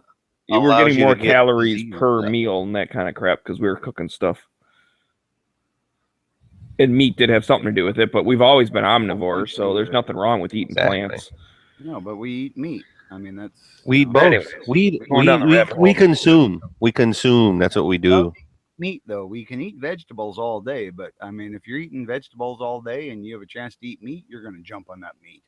E: We were
F: allows
E: getting
F: you
E: more
F: to get
E: calories
F: disease.
E: per meal and that kind of crap because we were cooking stuff. And meat did have something to do with it, but we've always been omnivores, so there's nothing wrong with eating
F: Exactly.
E: plants.
D: No, but we eat meat. I mean, that's
F: We eat both.
E: Anyways, going down the rabbit
F: We
E: hole.
F: consume. We consume. That's what we do.
D: meat though. We can eat vegetables all day, but I mean, if you're eating vegetables all day and you have a chance to eat meat, you're going to jump on that meat.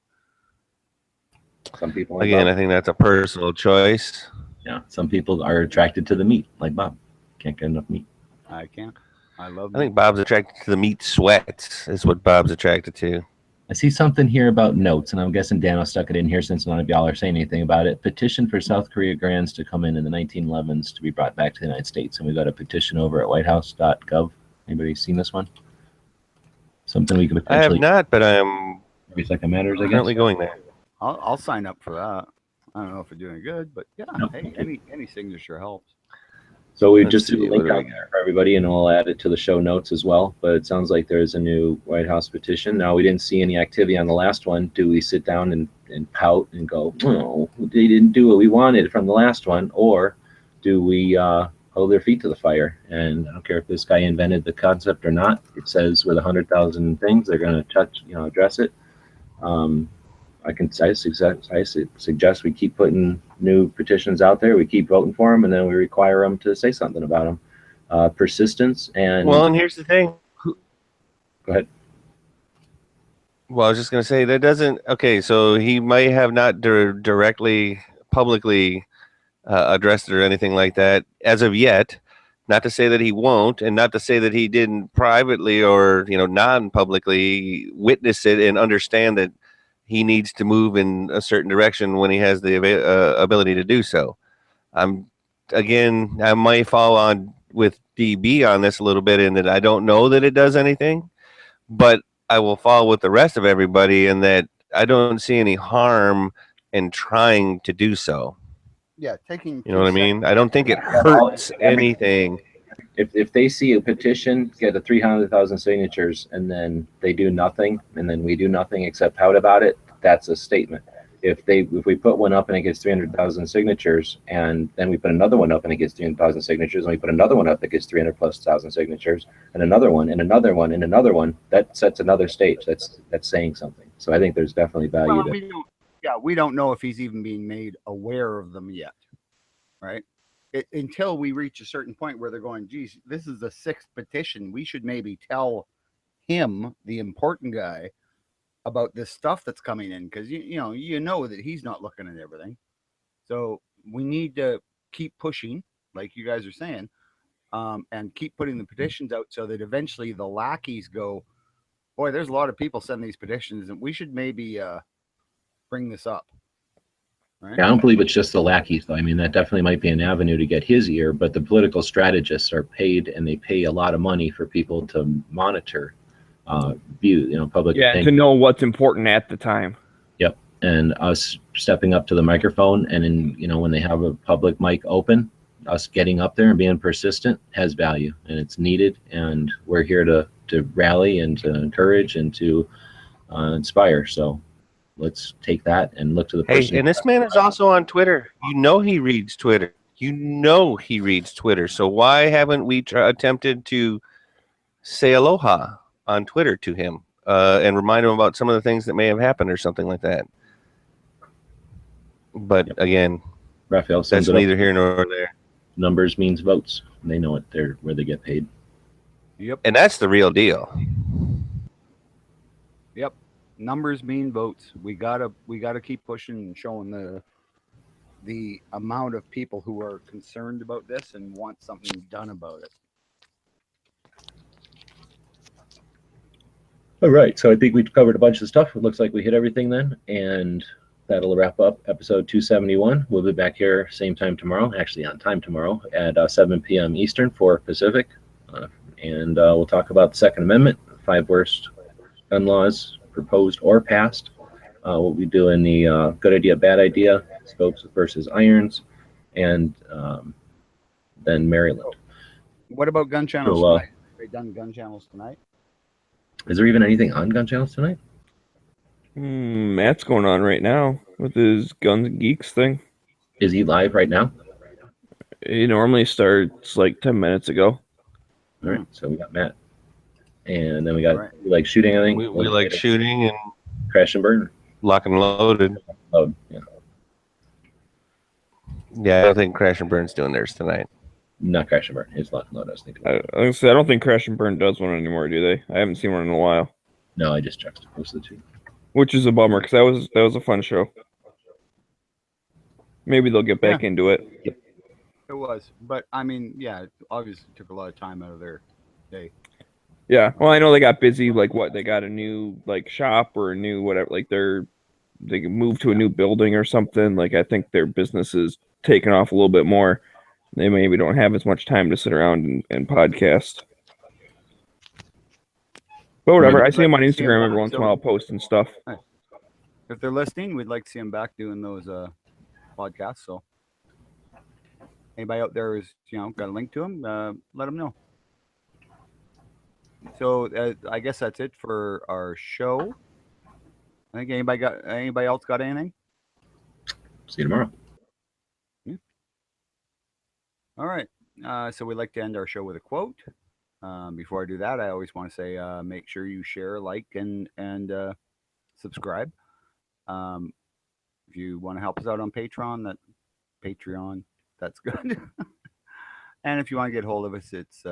B: Some people like
F: Again,
B: Bob.
F: I think that's a personal choice.
B: Yeah, some people are attracted to the meat, like Bob. Can't get enough meat.
D: I can't. I love.
F: I think Bob's attracted to the meat sweats. Is what Bob's attracted to.
H: I see something here about notes, and I'm guessing Dano stuck it in here since none of y'all are saying anything about it. Petition for South Korea Garands to come in the 1911s to be brought back to the United States. And we got a petition over at whitehouse.gov. Anybody seen this one? Something we could
F: I have
H: potentially...
F: not, but I'm
B: Every second matters, I guess.
F: currently going there.
D: I'll sign up for that. I don't know if we're doing good, but yeah,
B: No.
D: hey, any signature helps.
B: So we
F: Let's
B: just
F: see,
B: do a
F: what
B: link
F: do we
B: out there for everybody, and we'll add it to the show notes as well. But it sounds like there's a new White House petition. Now, we didn't see any activity on the last one. Do we sit down and pout and go, oh, they didn't do what we wanted from the last one? Or do we hold their feet to the fire? And I don't care if this guy invented the concept or not. It says with 100,000 things, they're going to address it. I suggest we keep putting new petitions out there. We keep voting for them, and then we require them to say something about them. Persistence and
F: Well, and here's the thing.
B: go ahead.
F: Well, I was just going to say that doesn't. Okay, so he might have not directly, publicly addressed it or anything like that as of yet. Not to say that he won't, and not to say that he didn't privately or non-publicly witness it and understand that he needs to move in a certain direction when he has the ability to do so. I might fall on with DB on this a little bit in that I don't know that it does anything, but I will fall with the rest of everybody in that I don't see any harm in trying to do so.
D: Yeah, taking.
F: You know what I mean? I don't think it hurts anything.
B: If they see a petition get a 300,000 signatures and then they do nothing, and then we do nothing except pout about it, that's a statement. If we put one up and it gets 300,000 signatures, and then we put another one up and it gets 300,000 signatures, and we put another one up that gets 300,000+ signatures, and another one, and another one, and another one, that sets another stage. That's saying something. So I think there's definitely value there.
D: We don't know if he's even being made aware of them yet, right? Until we reach a certain point where they're going, geez, this is the 6th petition. We should maybe tell him, the important guy, about this stuff that's coming in, because you know that he's not looking at everything. So we need to keep pushing, like you guys are saying, and keep putting the petitions out so that eventually the lackeys go, boy, there's a lot of people sending these petitions, and we should maybe bring this up. Right?
B: Yeah, I don't believe it's just the lackeys, though. I mean, that definitely might be an avenue to get his ear, but the political strategists are paid, and they pay a lot of money for people to monitor public
E: Yeah,
B: opinion.
E: to know what's important at the time.
B: Yep. And us stepping up to the microphone, and when they have a public mic open, us getting up there and being persistent has value, and it's needed, and we're here to rally and to encourage and to inspire. So let's take that and look to the person.
F: Hey, and this man is also on Twitter. He reads Twitter. He reads Twitter. So why haven't we attempted to say aloha on Twitter to him and remind him about some of the things that may have happened or something like that. But again,
B: Raphael
F: that's
B: sums it up.
F: neither here nor there.
B: Numbers means votes. They know it. They're where they get paid.
D: Yep.
F: And that's the real deal.
D: Yep. Numbers mean votes. We gotta keep pushing and showing the amount of people who are concerned about this and want something done about it.
B: All right. So I think we've covered a bunch of stuff. It looks like we hit everything then. And that'll wrap up episode 271. We'll be back here same time tomorrow, actually on time tomorrow at 7 p.m. Eastern, 4 Pacific. And we'll talk about the Second Amendment, 5 worst gun laws proposed or passed. We'll be doing the good idea, bad idea, scopes versus irons, and then Maryland.
D: What about gun channels
B: So,
D: tonight? Have they done gun channels tonight?
B: Is there even anything on gun channels tonight?
E: Matt's going on right now with his Guns and Geeks thing.
B: Is he live right now?
E: He normally starts like 10 minutes ago.
B: All right, so we got Matt. And then we got
D: Right.
B: we like shooting, I think.
F: We like shooting and
B: Crash and burn.
F: lock and loaded.
B: Load. Yeah.
F: Yeah, I don't think Crash and Burn's doing theirs tonight.
B: Not Crash and burn. It's lock and load. I was thinking.
E: I don't think Crash and Burn does one anymore, do they? I haven't seen one in a while,
B: No, I just juxtaposed the two.
E: which is a bummer because that was a fun show. Maybe they'll get back into it.
D: It was, but I mean, yeah, it obviously took a lot of time out of their day.
E: Yeah, well, I know they got busy. Like, what, they got a new like shop or a new whatever. Like, they moved to a new building or something. Like, I think their business is taking off a little bit more. They maybe don't have as much time to sit around and podcast. But whatever, I see them on Instagram every once in a while posting stuff.
D: If they're listening, we'd like to see them back doing those podcasts. So, anybody out there who's got a link to them, let them know. So I guess that's it for our show. I think anybody else got anything?
B: See you tomorrow.
D: Yeah. All right. So we like to end our show with a quote. Before I do that, I always want to say make sure you share, like, and subscribe. If you want to help us out on Patreon, that's good. And if you want to get hold of us, it's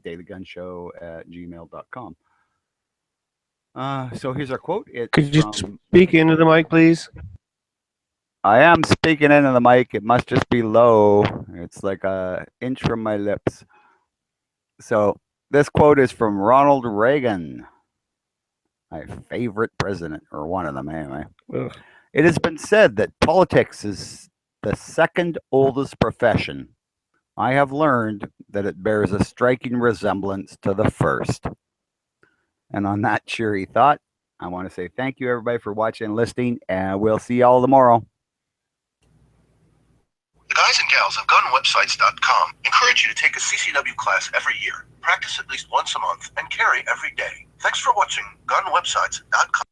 D: dailygunshow@gmail.com. So here's our quote.
F: Could you speak into the mic, please?
D: I am speaking into the mic. It must just be low. It's like an inch from my lips. So this quote is from Ronald Reagan, my favorite president, or one of them anyway.
E: Ugh.
D: It has been said that politics is the second oldest profession. I have learned that it bears a striking resemblance to the first. And on that cheery thought, I want to say thank you, everybody, for watching and listening, and we'll see y'all tomorrow.
I: The guys and gals of gunwebsites.com encourage you to take a CCW class every year, practice at least once a month, and carry every day. Thanks for watching gunwebsites.com.